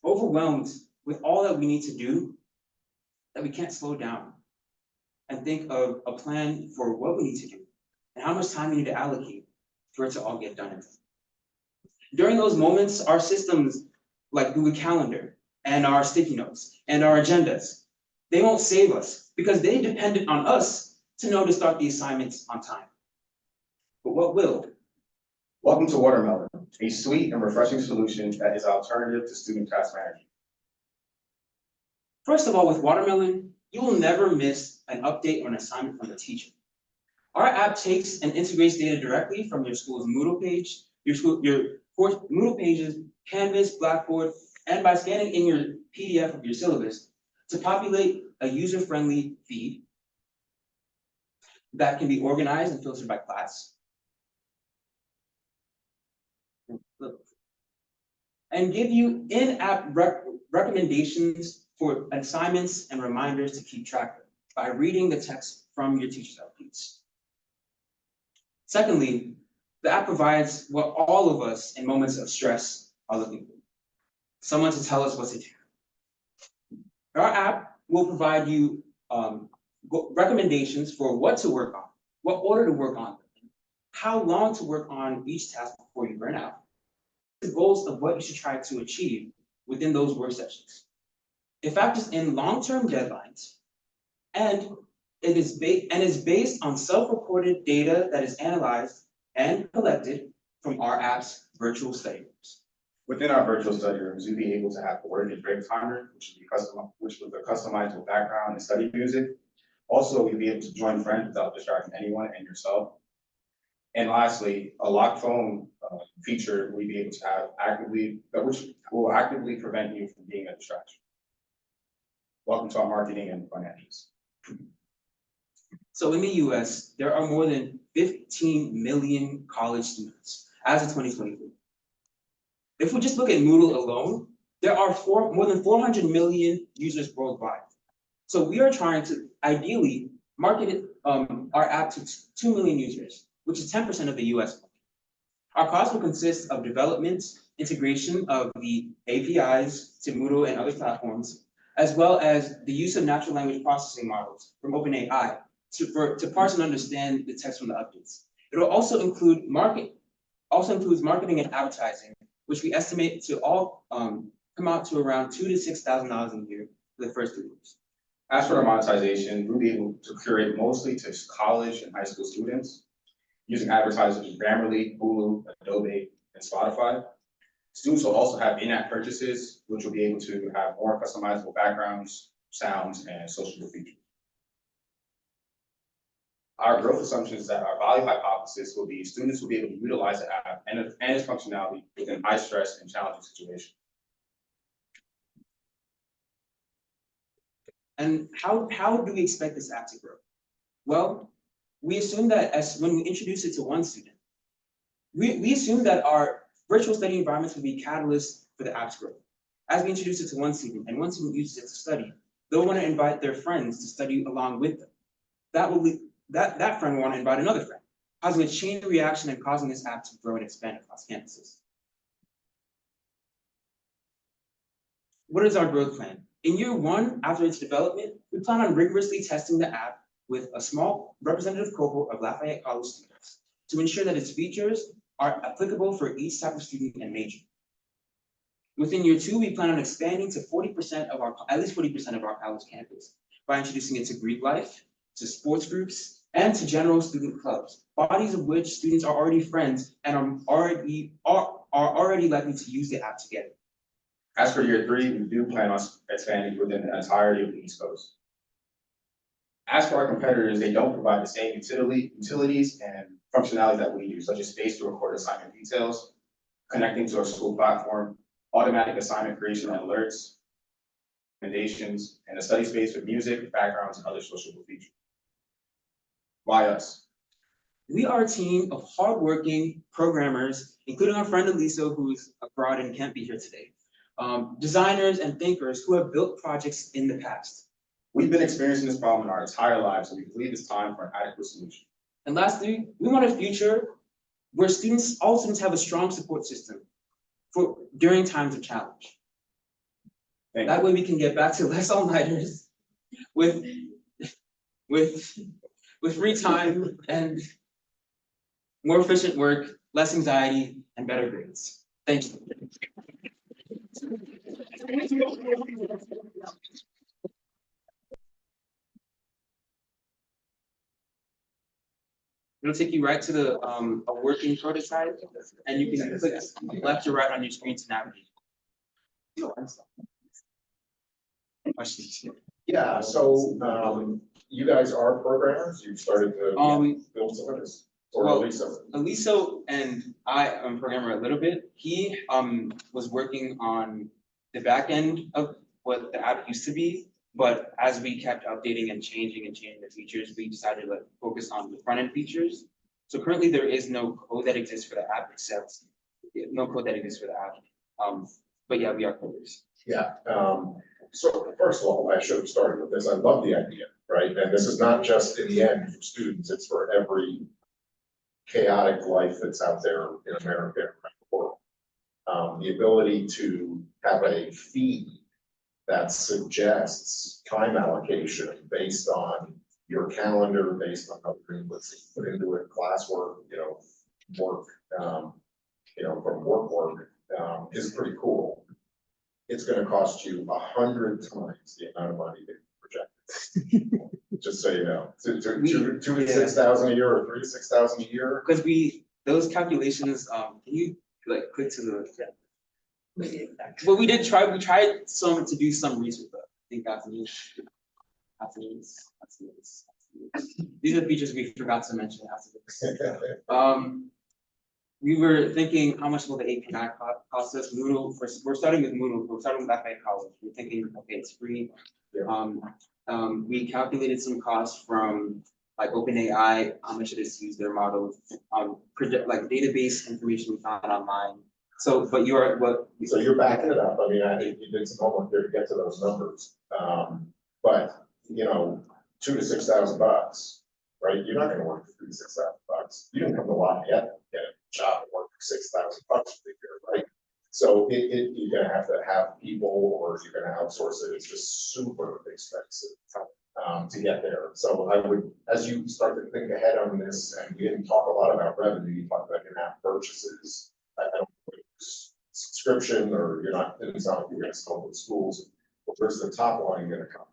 overwhelmed with all that we need to do that we can't slow down and think of a plan for what we need to do and how much time we need to allocate for it to all get done. During those moments, our systems like Google Calendar and our sticky notes and our agendas, they won't save us because they depended on us to know to start the assignments on time. But what will? Welcome to Watermelon, a sweet and refreshing solution that is alternative to student task management. First of all, with Watermelon, you will never miss an update or an assignment from the teacher. Our app takes and integrates data directly from your school's Moodle page, your Moodle pages, Canvas, Blackboard, and by scanning in your PDF of your syllabus to populate a user-friendly feed that can be organized and filtered by class. And give you in-app recommendations for assignments and reminders to keep track of by reading the text from your teacher's updates. Secondly, the app provides what all of us in moments of stress are looking for: someone to tell us what to do. Our app will provide you recommendations for what to work on, what order to work on, how long to work on each task before you burn out, the goals of what you should try to achieve within those work sessions. It factors in long-term deadlines, and it is based on self-reported data that is analyzed and collected from our app's virtual study rooms. Within our virtual study rooms, you'll be able to have a word and break timer, which with a customizable background and study music. Also, you'll be able to join friends without distracting anyone and yourself. And lastly, a lock phone feature we'll be able to have which will actively prevent you from being a distraction. Welcome to our marketing and financials. So in the US, there are more than 15 million college students as of 2023. If we just look at Moodle alone, there are more than 400 million users worldwide. So we are trying to ideally market our app to 2 million users, which is 10% of the US market. Our cost will consist of development, integration of the APIs to Moodle and other platforms, as well as the use of natural language processing models from OpenAI to parse and understand the text from the updates. It will also includes marketing and advertising, which we estimate to all come out to around $2,000 to $6,000 a year for the first 3 years. As for our monetization, we'll be able to curate mostly to college and high school students using advertisers in Grammarly, Hulu, Adobe, and Spotify. Students will also have in-app purchases, which will be able to have more customizable backgrounds, sounds, and social features. Our growth assumption is that our value hypothesis will be students will be able to utilize the app and its functionality within high stress and challenging situations. And how do we expect this app to grow? Well, we assume that when we introduce it to one student, we assume that our virtual study environments will be catalysts for the app's growth. As we introduce it to one student and one student uses it to study, they'll want to invite their friends to study along with them. That friend will want to invite another friend, causing a chain reaction and causing this app to grow and expand across campuses. What is our growth plan? In year one, after its development, we plan on rigorously testing the app with a small representative cohort of Lafayette College students to ensure that its features are applicable for each type of student and major. Within year two, we plan on expanding to at least 40% of our college campus by introducing it to Greek life, to sports groups, and to general student clubs, bodies of which students are already friends and are already likely to use the app together. As for year three, we do plan on expanding within the entirety of the East Coast. As for our competitors, they don't provide the same utilities and functionality that we use, such as space to record assignment details, connecting to our school platform, automatic assignment creation and alerts, recommendations, and a study space with music, backgrounds, and other sociable features. Why us? We are a team of hardworking programmers, including our friend Aliso, who's abroad and can't be here today, designers and thinkers who have built projects in the past. We've been experiencing this problem our entire lives, and we believe it's time for an adequate solution. And lastly, we want a future where all students have a strong support system during times of challenge. That way we can get back to less all-nighters with free time and more efficient work, less anxiety, and better grades. Thank you. It'll take you right to the a working prototype, and you can click left or right on your screen to navigate. Questions? Yeah, so, you guys are programmers, you've started to build some of this, or well, Aliso? Aliso and I am a programmer a little bit. He was working on the back end of what the app used to be, but as we kept updating and changing the features, we decided to focus on the front end features. So currently there is no code that exists for the app but yeah, we are coders. Yeah, so first of all, I should have started with this, I love the idea, right? And this is not just in the end for students, it's for every chaotic life that's out there in America and around the world. The ability to have a feed that suggests time allocation based on your calendar, based on other inputs that you put into it, classwork, work, from work, is pretty cool. It's gonna cost you 100 times the amount of money that you projected. Just so you know, 2 to 6,000 a year or 3 to 6,000 a year. Because those calculations, can you click to the, well, we tried to do some research, but I think that's news. These are features we forgot to mention after this. We were thinking, how much will the API cost us? Moodle, we're starting with Moodle, we're starting with Lafayette College. We're thinking, okay, it's free. Yeah. We calculated some costs from OpenAI, how much it is to use their models, database information we found online. So, but you're backing it up. I mean, I think you did some homework there to get to those numbers. But, $2,000 to $6,000, right? You're not gonna work for $3,000 to $6,000. You didn't come to Lafayette and get a job and work for $6,000 a year, right? So you're gonna have to have people, or you're gonna outsource it. It's just super expensive to get there. So I would, as you start to think ahead on this, and we didn't talk a lot about revenue, you talked about in-app purchases. I don't know, subscription, or you're not, it doesn't sound like you're gonna sell with schools. But where's the top line gonna come?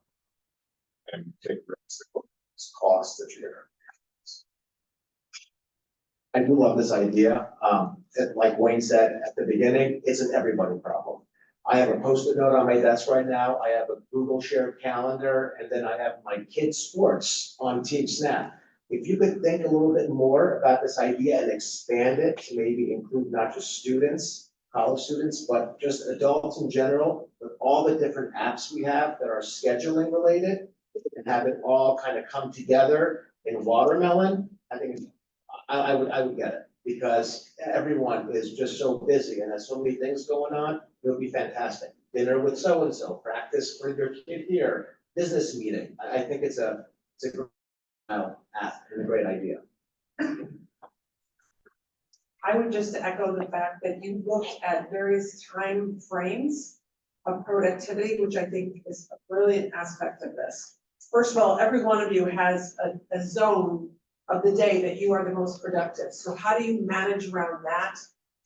And take risks, costs that you're gonna. I do love this idea. Like Wayne said at the beginning, it's an everybody problem. I have a Post-it note on my desk right now. I have a Google shared calendar, and then I have my kids' sports on Team Snap. If you could think a little bit more about this idea and expand it to maybe include not just students, college students, but just adults in general, with all the different apps we have that are scheduling related, and have it all kind of come together in Watermelon, I think I would get it, because everyone is just so busy and has so many things going on, it would be fantastic. Dinner with so-and-so, practice for your kid here, business meeting, I think it's a great app and a great idea. I would just echo the fact that you looked at various time frames of productivity, which I think is a brilliant aspect of this. First of all, every one of you has a zone of the day that you are the most productive. So how do you manage around that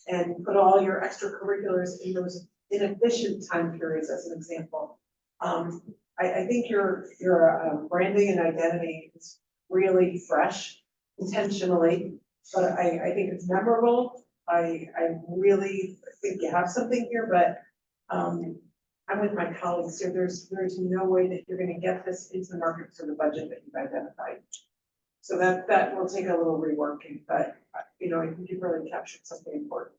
and put all your extracurriculars in those inefficient time periods, as an example? I think your branding and identity is really fresh intentionally, but I think it's memorable. I really think you have something here, but I'm with my colleagues here. There's no way that you're gonna get this into the market for the budget that you've identified. So that will take a little reworking, but you know, I think you've really captured something important.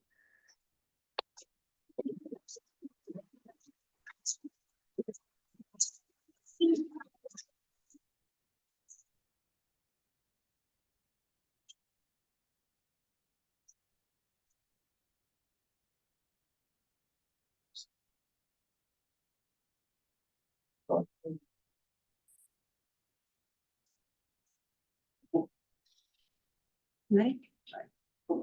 Mike? Hey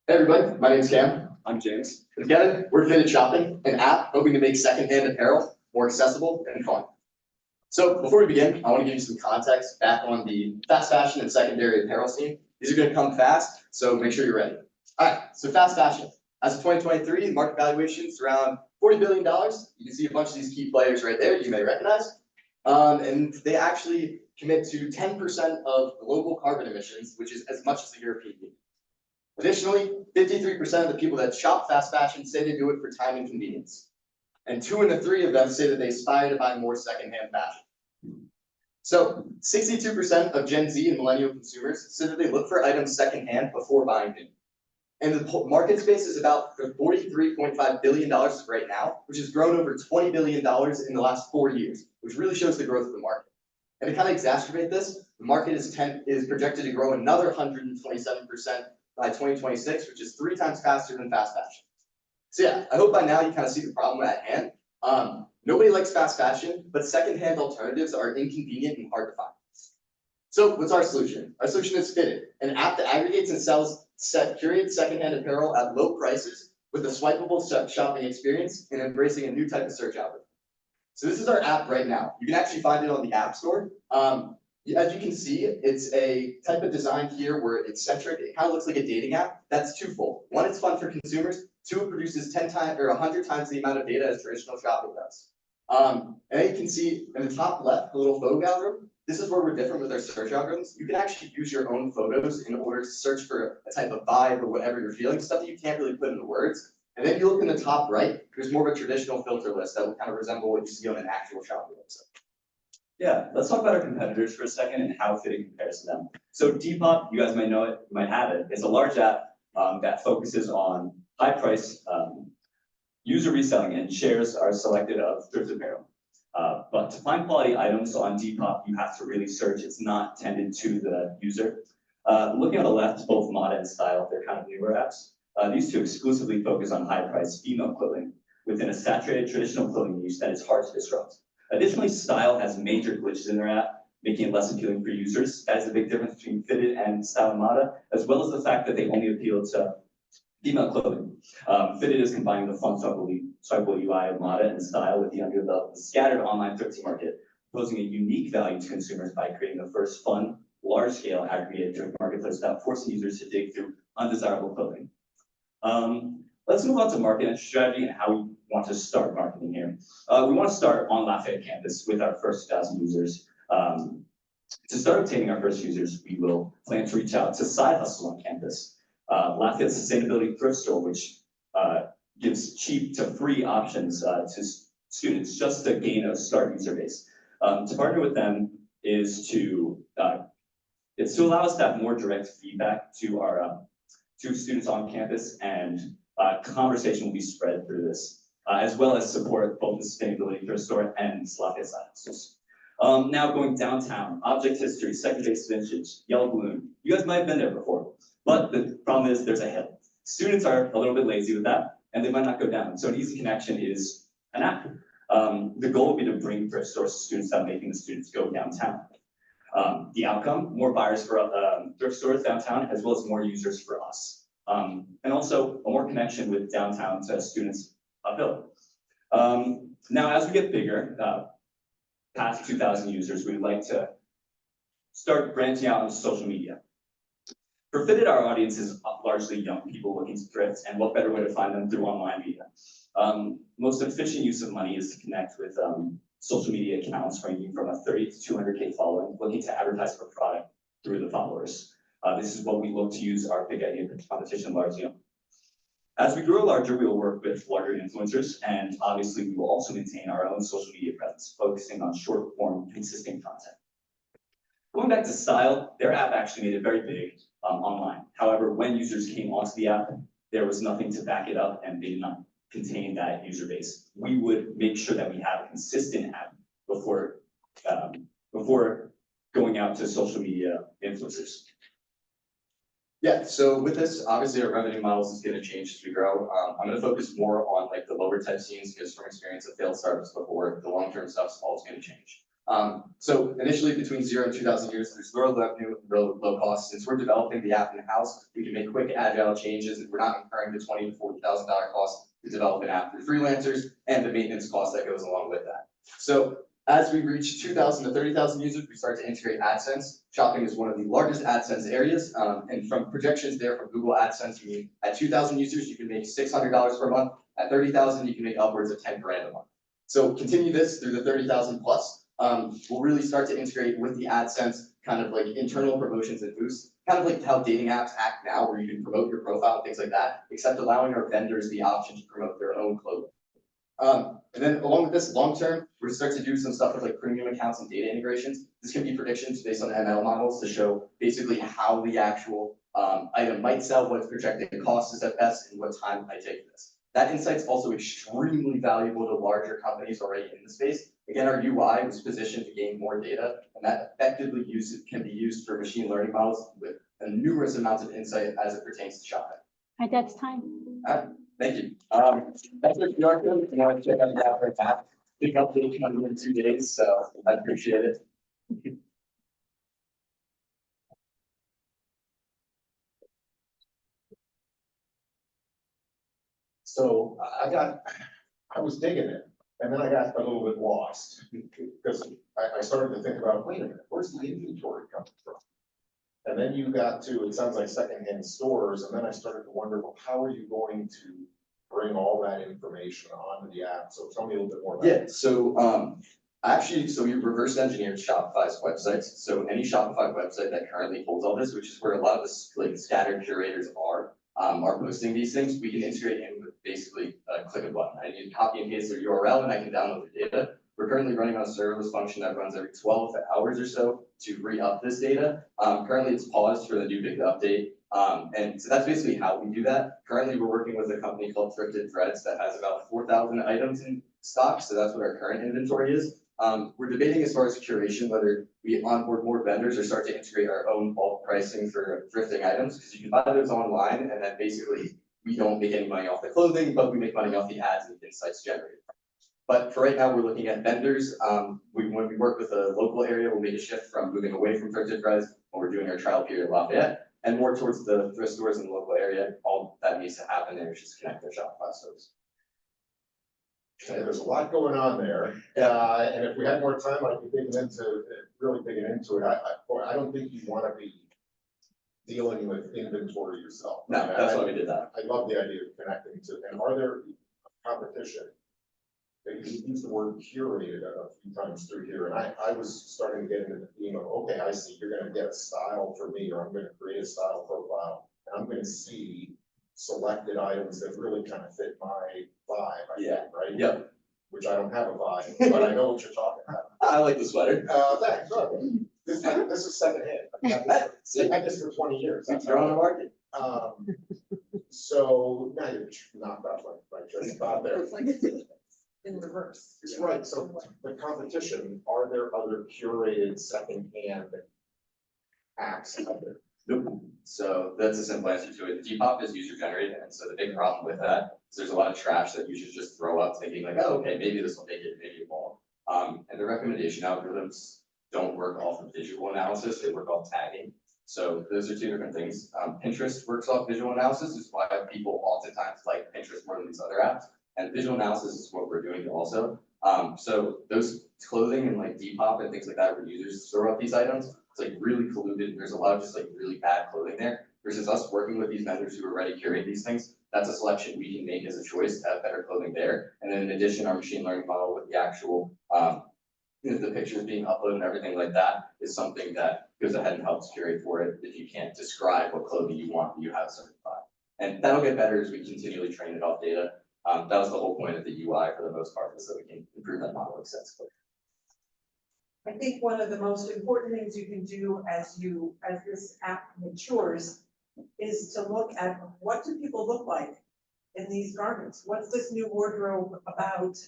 everybody, my name's Cam. I'm James. Together, we're Fitted Shopping, an app hoping to make secondhand apparel more accessible and fun. So before we begin, I want to give you some context back on the fast fashion and secondary apparel scene. These are going to come fast, so make sure you're ready. All right, so fast fashion. As of 2023, the market valuation is around $40 billion. You can see a bunch of these key players right there you may recognize. And they actually commit to 10% of global carbon emissions, which is as much as the European Union. Additionally, 53% of the people that shop fast fashion say they do it for time and convenience. And 2 in the 3 of them say that they aspire to buy more secondhand fashion. So 62% of Gen Z and millennial consumers say that they look for items secondhand before buying new. And the market space is about $43.5 billion right now, which has grown over $20 billion in the last 4 years, which really shows the growth of the market. And to kind of exacerbate this, the market is projected to grow another 127% by 2026, which is 3 times faster than fast fashion. So yeah, I hope by now you kind of see the problem at hand. Nobody likes fast fashion, but secondhand alternatives are inconvenient and hard to find. So what's our solution? Our solution is Fitted, an app that aggregates and sells curated secondhand apparel at low prices with a swipeable shopping experience and embracing a new type of search algorithm. So this is our app right now. You can actually find it on the App Store. As you can see, it's a type of design here where it's centric. It kind of looks like a dating app. That's twofold. 1, it's fun for consumers. 2, it produces 10 times or 100 times the amount of data as traditional shopping does. And then you can see in the top left, the little photo algorithm. This is where we're different with our search algorithms. You can actually use your own photos in order to search for a type of vibe or whatever you're feeling, stuff that you can't really put into words. And then you look in the top right, there's more of a traditional filter list that will kind of resemble what you see on an actual shopping website. Yeah, let's talk about our competitors for a second and how Fitted compares to them. So Depop, you guys might know it, you might have it. It's a large app that focuses on high price user reselling, and shares are selected of thrift apparel. But to find quality items on Depop, you have to really search. It's not tended to the user. Looking on the left, both Moda and Style, they're kind of newer apps. These two exclusively focus on high price female clothing within a saturated traditional clothing niche that is hard to disrupt. Additionally, Style has major glitches in their app, making it less appealing for users. That is a big difference between Fitted and Style and Moda, as well as the fact that they only appeal to female clothing. Fitted is combining the fun swipeable UI of Moda and Style with the underdeveloped scattered online thrifting market, posing a unique value to consumers by creating the first fun, large-scale aggregated thrift marketplace without forcing users to dig through undesirable clothing. Let's move on to marketing strategy and how we want to start marketing here. We want to start on Lafayette campus with our first 1,000 users. To start obtaining our first users, we will plan to reach out to side hustles on campus. Lafayette Sustainability Thrift Store, which gives cheap to free options to students just to gain a start user base. To partner with them is to allow us to have more direct feedback to our to students on campus and conversation will be spread through this, as well as support both the sustainability thrift store and Lafayette Sciences. Now going downtown, object history, second base vintage, yellow balloon. You guys might have been there before, but the problem is there's a hill. Students are a little bit lazy with that, and they might not go down. So an easy connection is an app. The goal would be to bring thrift stores to students without making the students go downtown. The outcome, more buyers for thrift stores downtown, as well as more users for us. And also a more connection with downtown to students uphill. Now, as we get bigger, past 2,000 users, we'd like to start branching out into social media. For Fitted, our audience is largely young people looking to thrift, and what better way to find them through online media. Most efficient use of money is to connect with social media accounts ranging from a 30 to 200K following, looking to advertise for product through the followers. This is what we look to use our big idea competition largely on. As we grow larger, we will work with larger influencers, and obviously we will also maintain our own social media presence, focusing on short form, consistent content. Going back to style, their app actually made it very big online. However, when users came onto the app, there was nothing to back it up, and they did not contain that user base. We would make sure that we have a consistent app before going out to social media influencers. Yeah, so with this, obviously our revenue models is gonna change as we grow. I'm gonna focus more on like the lower type scenes, because from experience of failed startups before, the long-term stuff's always gonna change. So initially between 0 and 2,000 users, there's low revenue, low cost. Since we're developing the app in-house, we can make quick agile changes, and we're not incurring the $20,000 to $40,000 cost to develop an app through freelancers and the maintenance cost that goes along with that. So as we reach 2,000 to 30,000 users, we start to integrate AdSense. Shopping is one of the largest AdSense areas, and from projections there from Google AdSense, you mean at 2,000 users, you can make $600 per month. At 30,000, you can make upwards of 10 grand a month. So continue this through the 30,000 plus. We'll really start to integrate with the AdSense kind of like internal promotions and boosts, kind of like how dating apps act now, where you can promote your profile and things like that, except allowing our vendors the option to promote their own clothing. And then along with this long term, we're start to do some stuff with like premium accounts and data integrations. This can be predictions based on ML models to show basically how the actual item might sell, what its projected cost is at best, and what time it might take for this. That insight's also extremely valuable to larger companies already in the space. Again, our UI was positioned to gain more data, and that effectively can be used for machine learning models with numerous amounts of insight as it pertains to shopping. My dad's time. Thank you. That's what QR code. If you want to check out the app right now, pick up the coming in 2 days, so I appreciate it. So I was digging it, and then I got a little bit lost, because I started to think about, wait a minute, where's the inventory coming from? And then you got to, it sounds like secondhand stores, and then I started to wonder, well, how are you going to bring all that information onto the app? So tell me a little bit more about it. Yeah, so so we reverse engineered Shopify's websites. So any Shopify website that currently holds all this, which is where a lot of the like scattered curators are posting these things, we can integrate in with basically click a button. I need to copy and paste their URL and I can download the data. We're currently running on a serverless function that runs every 12 hours or so to re-up this data. Currently it's paused for the new big update. And so that's basically how we do that. Currently, we're working with a company called Thrifted Threads that has about 4,000 items in stock. So that's what our current inventory is. We're debating as far as curation, whether we onboard more vendors or start to integrate our own bulk pricing for thrifting items, because you can buy those online and then basically we don't make any money off the clothing, but we make money off the ads and the insights generated. But for right now, we're looking at vendors. When we work with a local area, we'll make a shift from moving away from Thrifted Threads when we're doing our trial period at Lafayette, and more towards the thrift stores in the local area. All that needs to happen there is just connect their Shopify stores. Okay, there's a lot going on there, and if we had more time, I'd be really digging into it. I don't think you want to be dealing with inventory yourself. No, that's why we did that. I love the idea of connecting to, and are there competition? You used the word curated a few times through here, and I was starting to get into the theme of, okay, I see, you're gonna get a style for me, or I'm gonna create a style profile, and I'm gonna see selected items that really kind of fit my vibe, I think, right? Which I don't have a vibe, but I know what you're talking about. I like the sweater. Thanks. This is secondhand. I've had this for 20 years. That's You're on the how. market. So now you're knocked off my train of thought there. It's like in reverse. It's right, so the competition, are there other curated secondhand acts out there? Nope. So that's a simple answer to it. Depop is user generated, and so the big problem with that is there's a lot of trash that users just throw up thinking like, oh, okay, maybe this will make it, maybe it won't. And the recommendation algorithms don't work off of visual analysis, they work off tagging. So those are two different things. Pinterest works off visual analysis, is why people oftentimes like Pinterest more than these other apps. And visual analysis is what we're doing also. So those clothing and like Depop and things like that, where users throw up these items, it's like really polluted. There's a lot of just like really bad clothing there. Versus us working with these vendors who already curate these things, that's a selection we can make as a choice to have better clothing there. And then in addition, our machine learning model with the actual, the pictures being uploaded and everything like that is something that goes ahead and helps curate for it if you can't describe what clothing you want, you have certified. And that'll get better as we continually train it off data. That was the whole point of the UI for the most part, is so we can improve that model extensively. I think one of the most important things you can do as this app matures is to look at what do people look like in these garments? What's this new wardrobe about?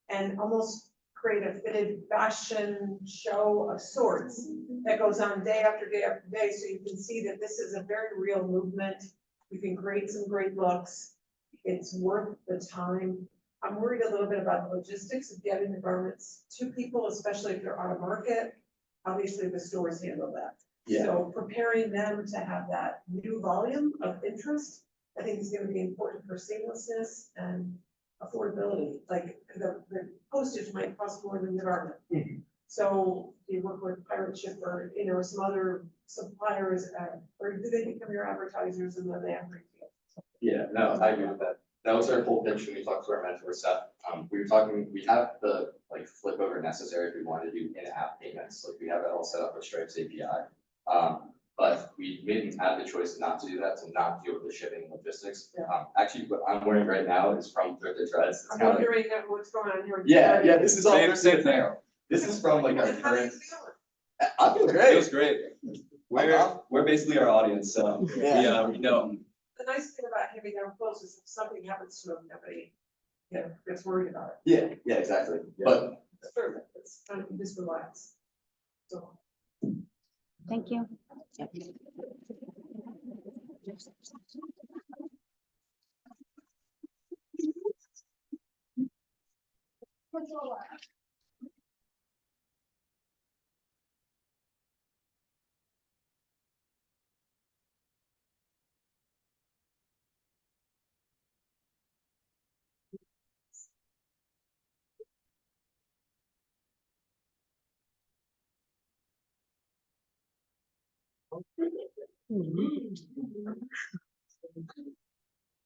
And almost create a fitted fashion show of sorts that goes on day after day after day. So you can see that this is a very real movement. You can create some great looks. It's worth the time. I'm worried a little bit about the logistics of getting the garments to people, especially if they're out of market. Obviously, the stores handle that. Yeah. So preparing them to have that new volume of interest, I think is gonna be important for seamlessness and affordability. Like the postage might cost more than the garment. So you work with Pirate Ship or, or some other suppliers, or do they become your advertisers and then they have retail? Yeah, no, I agree with that. That was our whole pitch when we talked to our mentor Seth. We have the like flip over necessary if we want to do in-app payments, like we have that all set up with Stripe's API. But we had the choice not to do that, to not deal with the shipping and logistics. Actually, what I'm wearing right now is from Thrifted Threads. I'm wondering what's going on here. Yeah, this is all Same thing. This is from like our And how do you current. feel? I feel great. Feels great. We're basically our audience, so we know. The nice thing about having them close is if something happens to them, nobody, gets worried about Yeah, exactly. But it. Sure, it's kind of just relax. So. Thank you.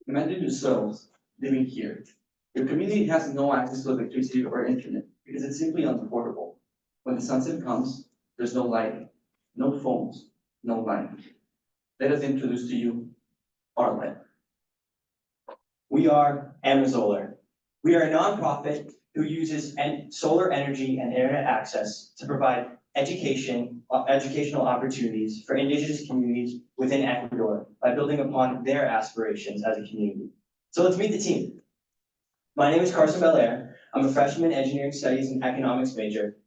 Imagine yourselves living here. Your community has no access to electricity or internet because it's simply unaffordable. When the sunset comes, there's no lighting, no phones, no light. Let us introduce to you our life. We are Amazolar. We are a nonprofit who uses solar energy and internet access to provide educational opportunities for indigenous communities within Ecuador by building upon their aspirations as a community. So let's meet the team. My name is Carson Belair. I'm a freshman engineering studies and economics major,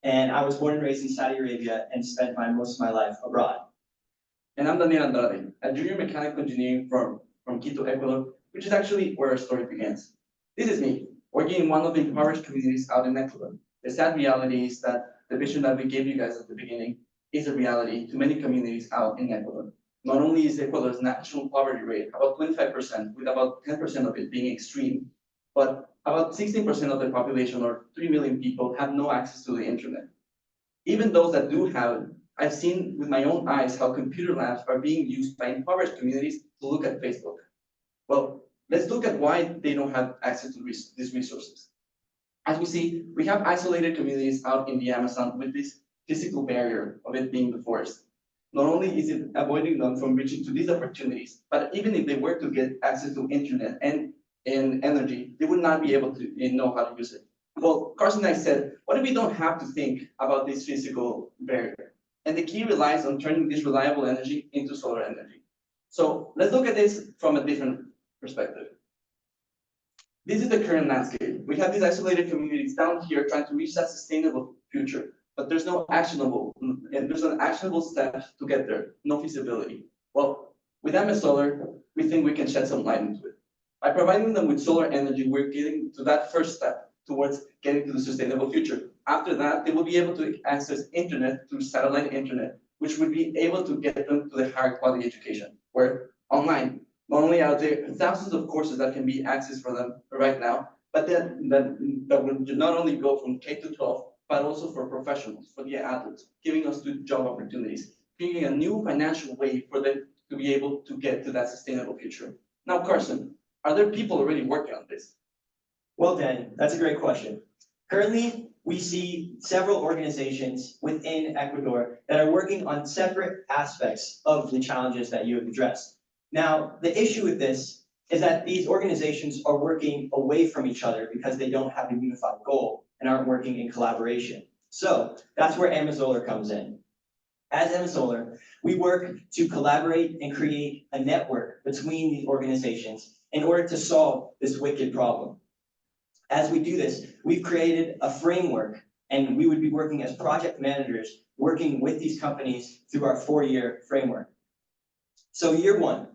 and I was born and raised in Saudi Arabia and spent most of my life abroad. And I'm Daniel Andrade, a junior mechanical engineer from Quito, Ecuador, which is actually where our story begins. This is me, working in one of the impoverished communities out in Ecuador. The sad reality is that the vision that we gave you guys at the beginning is a reality to many communities out in Ecuador. Not only is Ecuador's national poverty rate about 25%, with about 10% of it being extreme, but about 16% of the population, or 3 million people, have no access to the internet. Even those that do have it, I've seen with my own eyes how computer labs are being used by impoverished communities to look at Facebook. Well, let's look at why they don't have access to these resources. As we see, we have isolated communities out in the Amazon with this physical barrier of it being the forest. Not only is it avoiding them from reaching to these opportunities, but even if they were to get access to internet and energy, they would not be able to know how to use it. Well, Carson and I said, what if we don't have to think about this physical barrier? And the key relies on turning this reliable energy into solar energy. So let's look at this from a different perspective. This is the current landscape. We have these isolated communities down here trying to reach that sustainable future, but there's no actionable, and there's an actionable step to get there, no feasibility. Well, with MS Solar, we think we can shed some light into it. By providing them with solar energy, we're getting to that first step towards getting to the sustainable future. After that, they will be able to access internet through satellite internet, which would be able to get them to the higher quality education, where online, not only are there thousands of courses that can be accessed for them right now, but then that would not only go from K to 12, but also for professionals, for the adults, giving us good job opportunities, creating a new financial way for them to be able to get to that sustainable future. Now, Carson, are there people already working on this? Well, Dan, that's a great question. Currently, we see several organizations within Ecuador that are working on separate aspects of the challenges that you have addressed. Now, the issue with this is that these organizations are working away from each other because they don't have a unified goal and aren't working in collaboration. So that's where Amazolar comes in. As Amazolar, we work to collaborate and create a network between these organizations in order to solve this wicked problem. As we do this, we've created a framework, and we would be working as project managers, working with these companies through our 4-year framework. So year one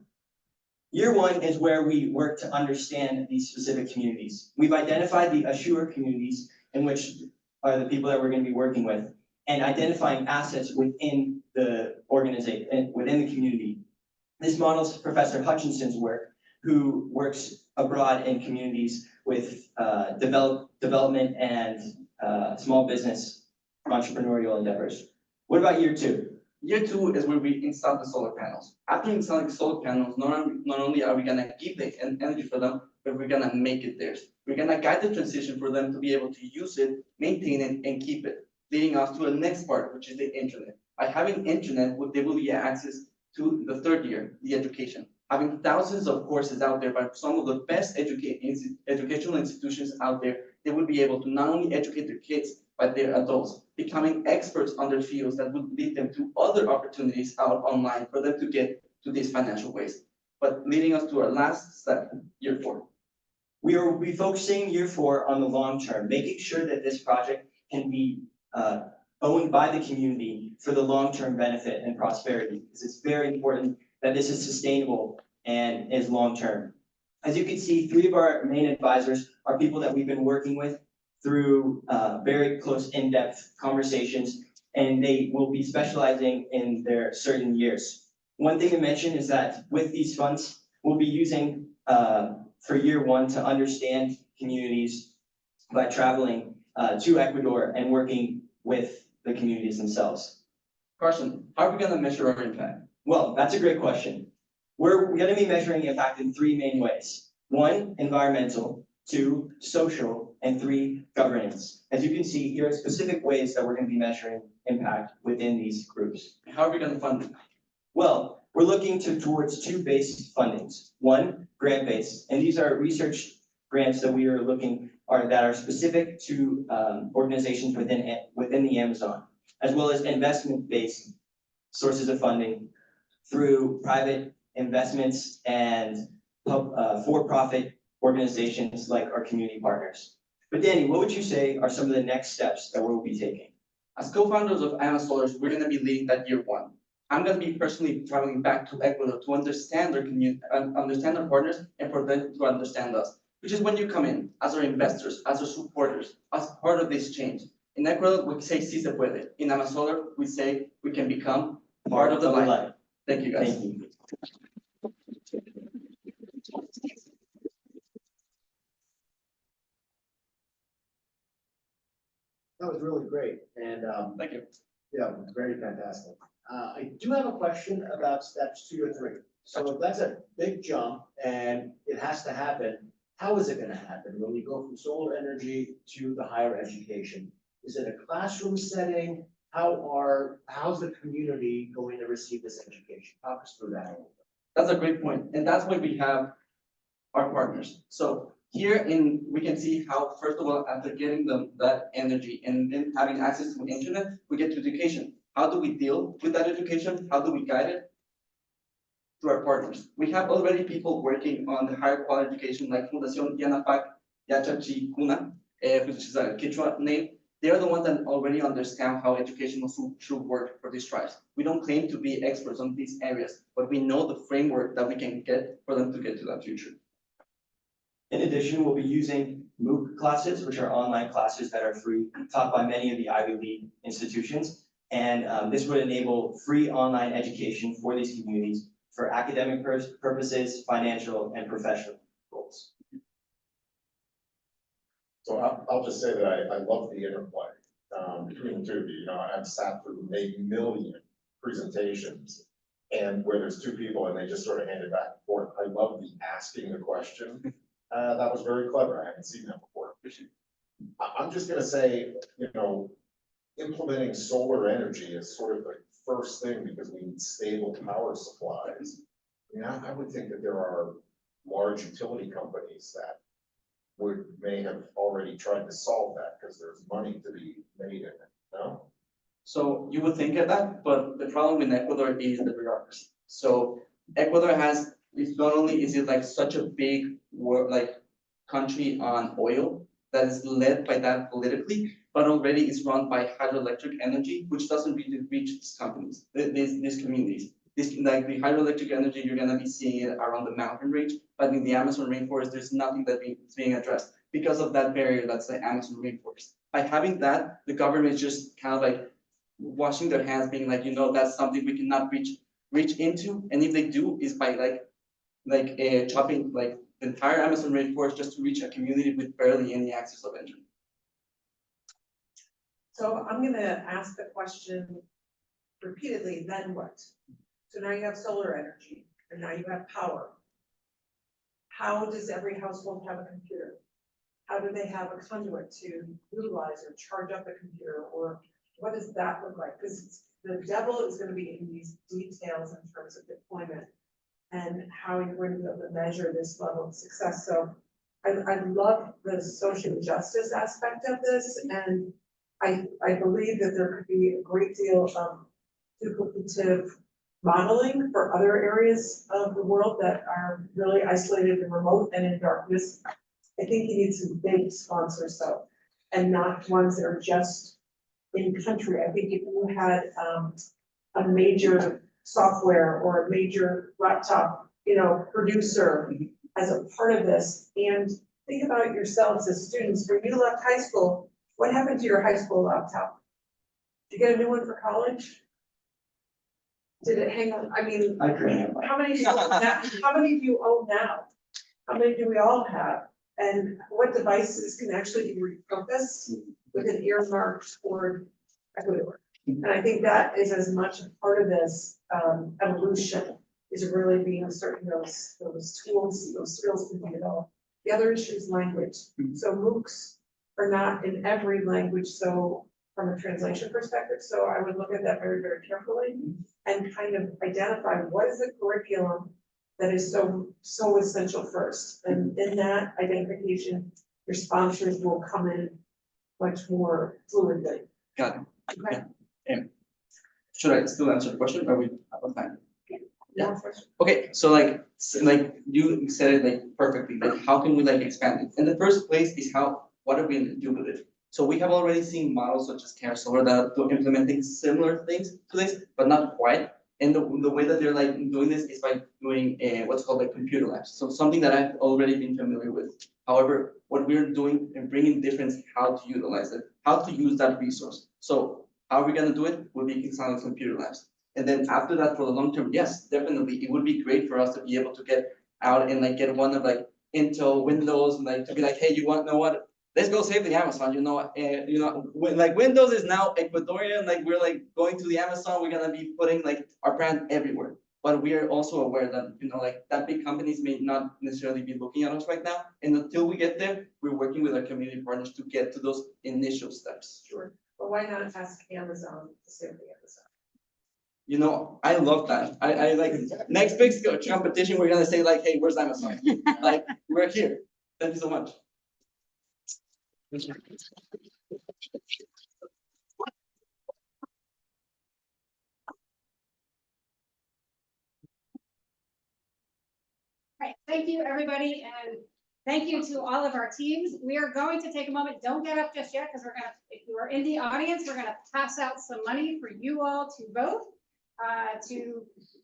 is where we work to understand these specific communities. We've identified the Assure communities, in which are the people that we're going to be working with, and identifying assets within the organization, within the community. This models Professor Hutchinson's work, who works abroad in communities with development and small business entrepreneurial endeavors. What about year two? Year two is where we install the solar panels. After installing solar panels, not only are we gonna give the energy for them, but we're gonna make it theirs. We're gonna guide the transition for them to be able to use it, maintain it, and keep it, leading us to the next part, which is the internet. By having internet, they will be access to the third year, the education. Having thousands of courses out there by some of the best educational institutions out there, they would be able to not only educate their kids, but their adults, becoming experts on their fields that would lead them to other opportunities out online for them to get to these financial ways. But leading us to our last step, year four. We will be focusing year four on the long term, making sure that this project can be owned by the community for the long-term benefit and prosperity, because it's very important that this is sustainable and is long-term. As you can see, 3 of our main advisors are people that we've been working with through very close in-depth conversations, and they will be specializing in their certain years. One thing to mention is that with these funds, we'll be using for year one to understand communities by traveling to Ecuador and working with the communities themselves. Carson, how are we gonna measure our impact? Well, that's a great question. We're gonna be measuring impact in 3 main ways. 1, environmental, 2, social, and 3, governance. As you can see, here are specific ways that we're gonna be measuring impact within these groups. How are we gonna fund it? Well, we're looking towards 2 base fundings. 1, grant-based, and these are research grants that we are looking that are specific to organizations within the Amazon, as well as investment-based sources of funding through private investments and for-profit organizations like our community partners. But Danny, what would you say are some of the next steps that we'll be taking? As co-founders of Amazolar, we're gonna be leading that year one. I'm gonna be personally traveling back to Ecuador to understand their community, understand our partners, and for them to understand us. Which is when you come in as our investors, as our supporters, as part of this change. In Ecuador, we say "Si se puede." In Amazolar, we say we can become part of the life. Thank you, guys. Thank you. That was really great, and, Thank you. yeah, very fantastic. I do have a question about steps 2 or 3. So if that's a big jump and it has to happen, how is it gonna happen when we go from solar energy to the higher education? Is it a classroom setting? How's the community going to receive this education? Talk us through that. That's a great point, and that's why we have our partners. So here we can see how, first of all, after getting them that energy and then having access to internet, we get to education. how do we deal with that education? How do we guide it? Through our partners. We have already people working on the higher quality education like Fundación Yanapac Yachachi Kuna, which is a Quechua name. They are the ones that already understand how education should work for these tribes. We don't claim to be experts on these areas, but we know the framework that we can get for them to get to that future. In addition, we'll be using MOOC classes, which are online classes that are free, taught by many of the Ivy League institutions. And this would enable free online education for these communities for academic purposes, financial and professional goals. So I'll just say that I love the interplay between the two of you. You know, I've sat through a million presentations and where there's two people and they just sort of hand it back and forth. I love the asking the question. That was very clever. I haven't seen that before. I'm just gonna say, you know, implementing solar energy is sort of the first thing because we need stable power supplies. I mean, I would think that there are large utility companies that may have already tried to solve that because there's money to be made in it, no? So you would think of that, but the problem in Ecuador is the bureaucracy. So Ecuador has, it's not only is it like such a big country on oil that is led by that politically, but already is run by hydroelectric energy, which doesn't really reach these companies, these communities. This, like the hydroelectric energy, you're gonna be seeing it around the mountain range, but in the Amazon rainforest, there's nothing that is being addressed because of that barrier that's the Amazon rainforest. By having that, the government is just kind of like washing their hands, being like, you know, that's something we cannot reach into, and if they do, is by chopping like the entire Amazon rainforest just to reach a community with barely any access of energy. So I'm gonna ask the question repeatedly, then what? So now you have solar energy, and now you have power. How does every household have a computer? How do they have a conduit to utilize or charge up a computer, or what does that look like? Because the devil is gonna be in these details in terms of deployment and how you're going to be able to measure this level of success. So I love the social justice aspect of this, and I believe that there could be a great deal of duplicative modeling for other areas of the world that are really isolated and remote and in darkness. I think you need some big sponsors though, and not ones that are just in country. I think if you had a major software or a major laptop, you know, producer as a part of this, and think about yourselves as students. When you left high school, what happened to your high school laptop? Did you get a new one for college? Did it hang on? I mean, how many do you own now? How many do you own now? How many do we all have? And what devices can actually be repurposed with an earmark toward Ecuador? And I think that is as much a part of this evolution, is really being certain those tools, those skills can be developed. The other issue is language. So MOOCs are not in every language, so from a translation perspective, so I would look at that very, very carefully and kind of identify what is the curriculum that is so essential first. And in that identification, your sponsors will come in much more fluidly. Got it. Okay. Should I still answer the question, or we have a time? Yeah. Okay, so like you said it like perfectly, like how can we like expand it? In the first place is what are we gonna do with it? So we have already seen models such as Care Solar that are implementing similar things to this, but not quite. And the way that they're like doing this is by doing what's called like computer labs. So something that I've already been familiar with. However, what we're doing and bringing difference how to utilize it, how to use that resource. So how are we gonna do it? We're making some computer labs. And then after that, for the long term, yes, definitely, it would be great for us to be able to get out and like get one of like Intel Windows, and like to be like, hey, you know what? Let's go save the Amazon. When like Windows is now Ecuadorian, like we're like going to the Amazon, we're gonna be putting like our brand everywhere. But we are also aware that like that big companies may not necessarily be looking at us right now. And until we get there, we're working with our community partners to get to those initial steps. Sure. But why not ask Amazon to save the Amazon? I love that. I like next big competition, we're gonna say like, hey, where's Amazon? Like, we're here. Thank you so much. Thank you, everybody, and thank you to all of our teams. We are going to take a moment. Don't get up just yet, because if you are in the audience, we're gonna pass out some money for you all to vote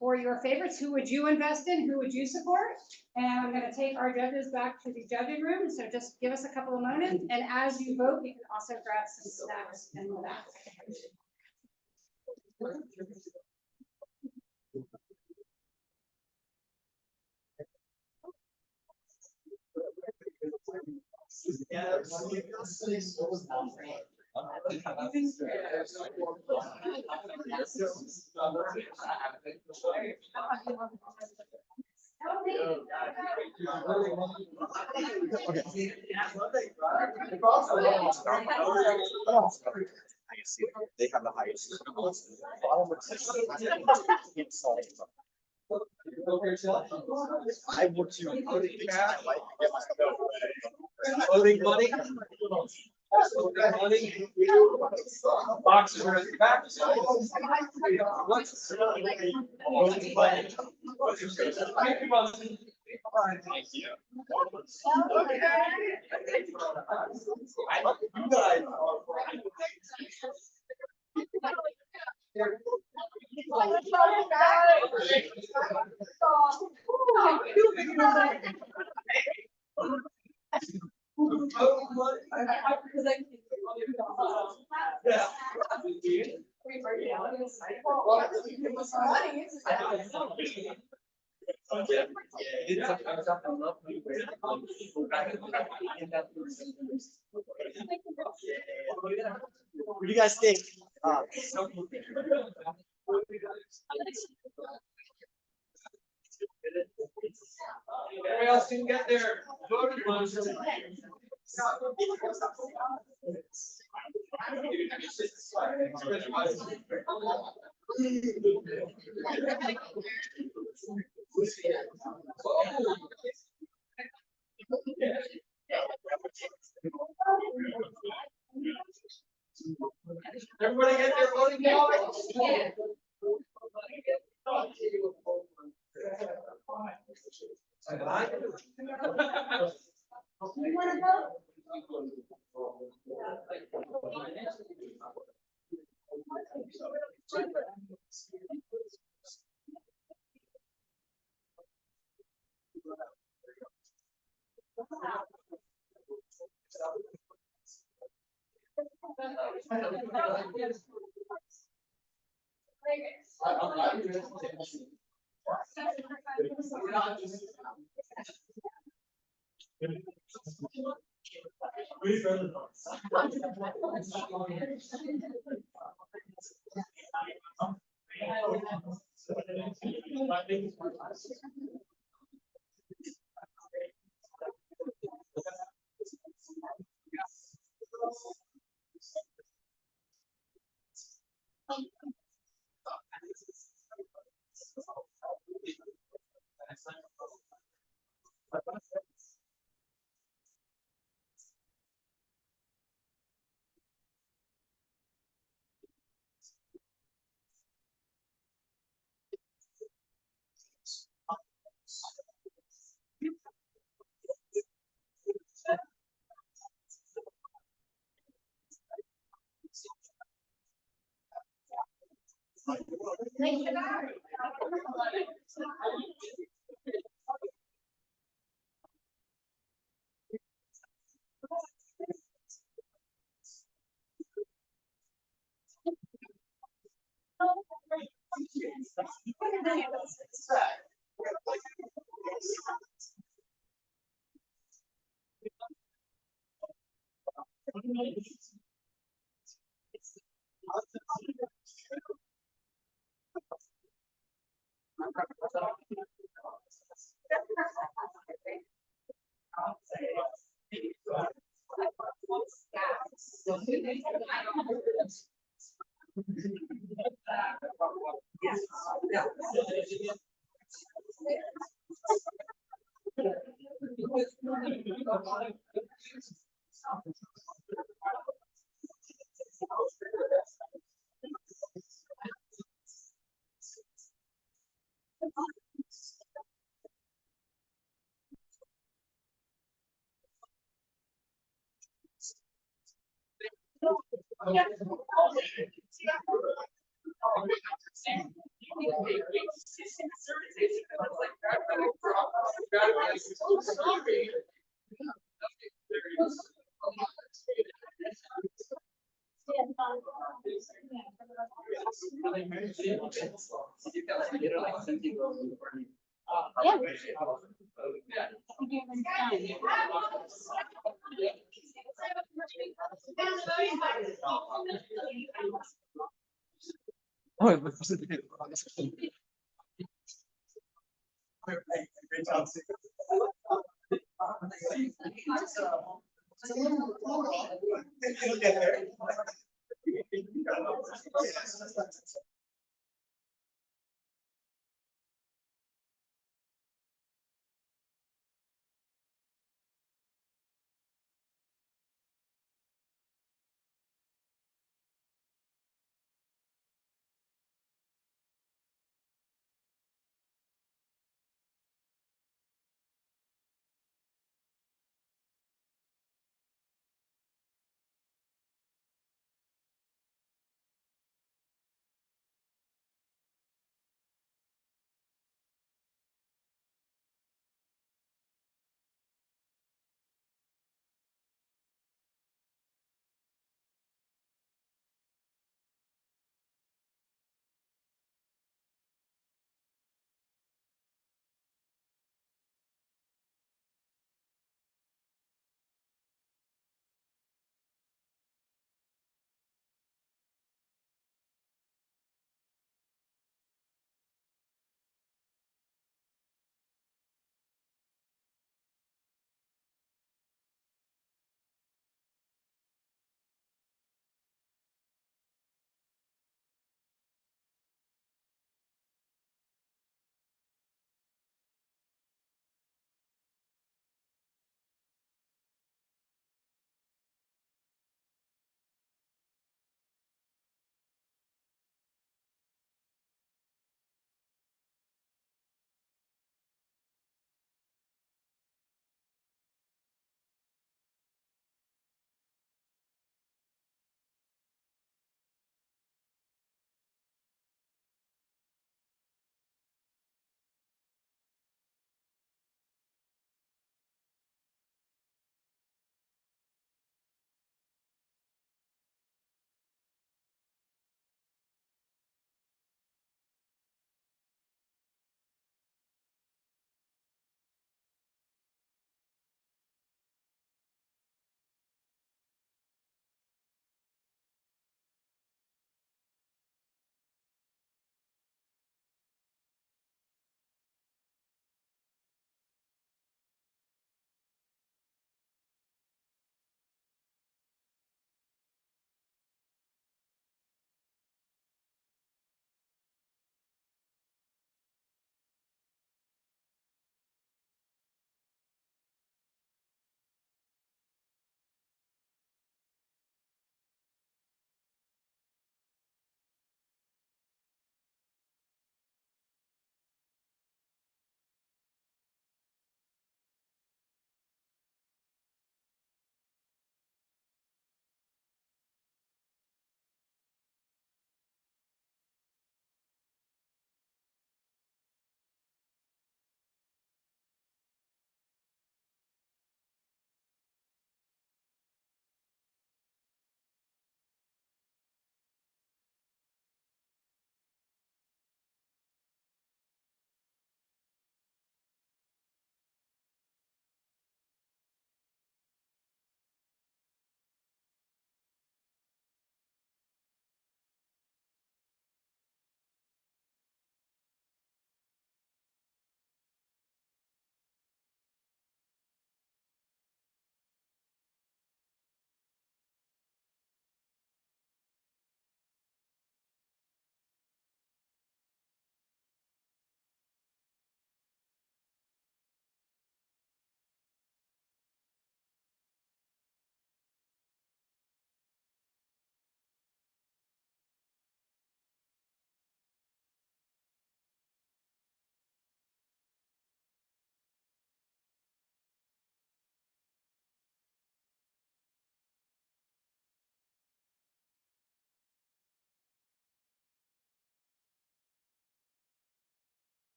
for your favorites. Who would you invest in? Who would you support? And I'm gonna take our judges back to the judging room. So just give us a couple of moments. And as you vote, you can also grab some snacks in the back. They have the highest. I would too. Clothing money. Boxes are back. Thank you. What do you guys think? Everybody else can get their voting motions. Everybody get their voting ballots? You want to vote?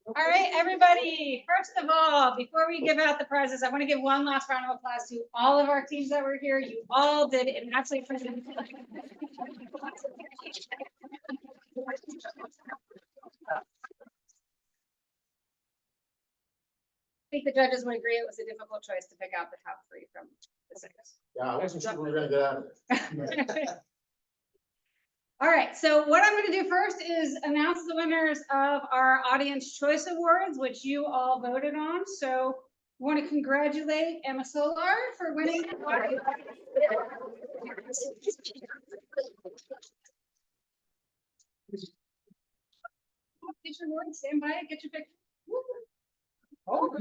All right, everybody, first of all, before we give out the prizes, I want to give one last round of applause to all of our teams that were here. You all did an absolutely fantastic. I think the judges would agree it was a difficult choice to pick out the top three from the six. Yeah, I wasn't sure we were gonna get out of it. All right, so what I'm going to do first is announce the winners of our Audience Choice Awards, which you all voted on. So I want to congratulate Emma Solar for winning. Get your award, stand by it, get your picture. Oh.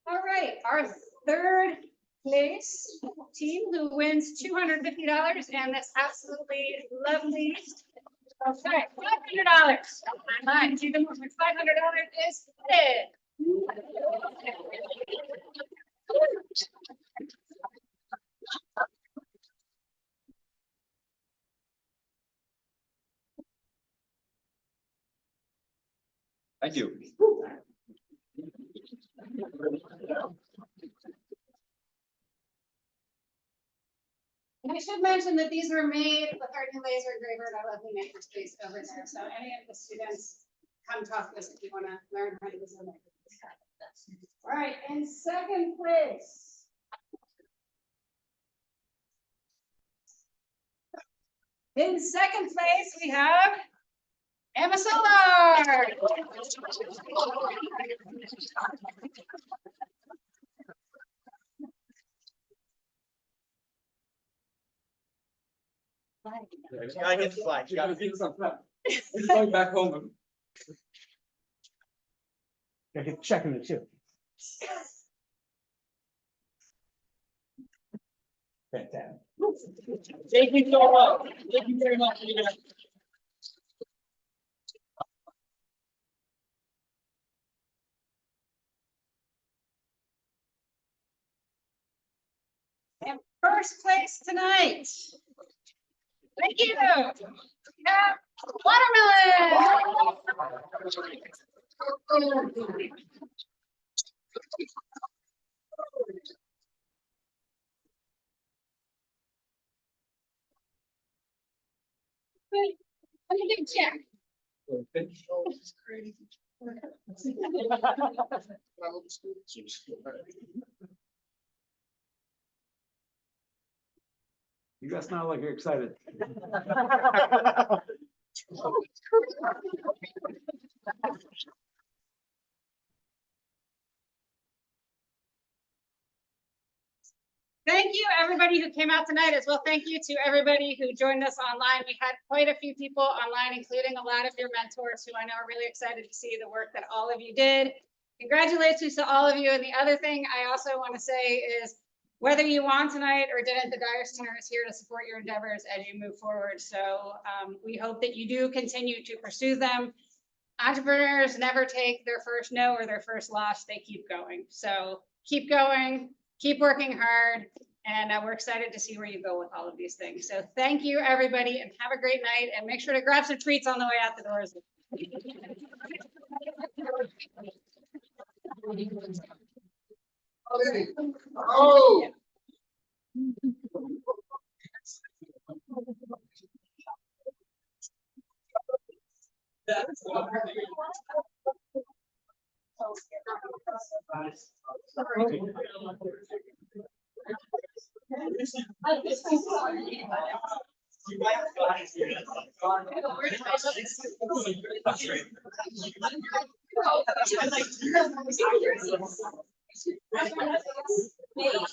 All right, our third place team who wins $250 and this absolutely lovely. Okay, $500. Fine, see them with $500 is it. Thank you. And I should mention that these were made with our new laser engraver at our lovely makerspace over there. So any of the students, come talk to us if you want to learn how to use them. All right, in second place. In second place, we have Emma Solar. I get the flag. You gotta beat some flag. He's going back home. Gotta get checking it too. Fantastic. Thank you so much. Thank you very much. And first place tonight. Thank you. Yeah, watermelon. Let me get check. You guys sound like you're excited. Thank you, everybody who came out tonight as well. Thank you to everybody who joined us online. We had quite a few people online, including a lot of your mentors who I know are really excited to see the work that all of you did. Congratulations to all of you. And the other thing I also want to say is whether you won tonight or didn't, the Dyer Center is here to support your endeavors as you move forward. So we hope that you do continue to pursue them. Entrepreneurs never take their first no or their first loss. They keep going. So keep going. Keep working hard, and we're excited to see where you go with all of these things. So thank you, everybody, and have a great night, and make sure to grab some treats on the way out the doors. Oh. Thank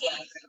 you.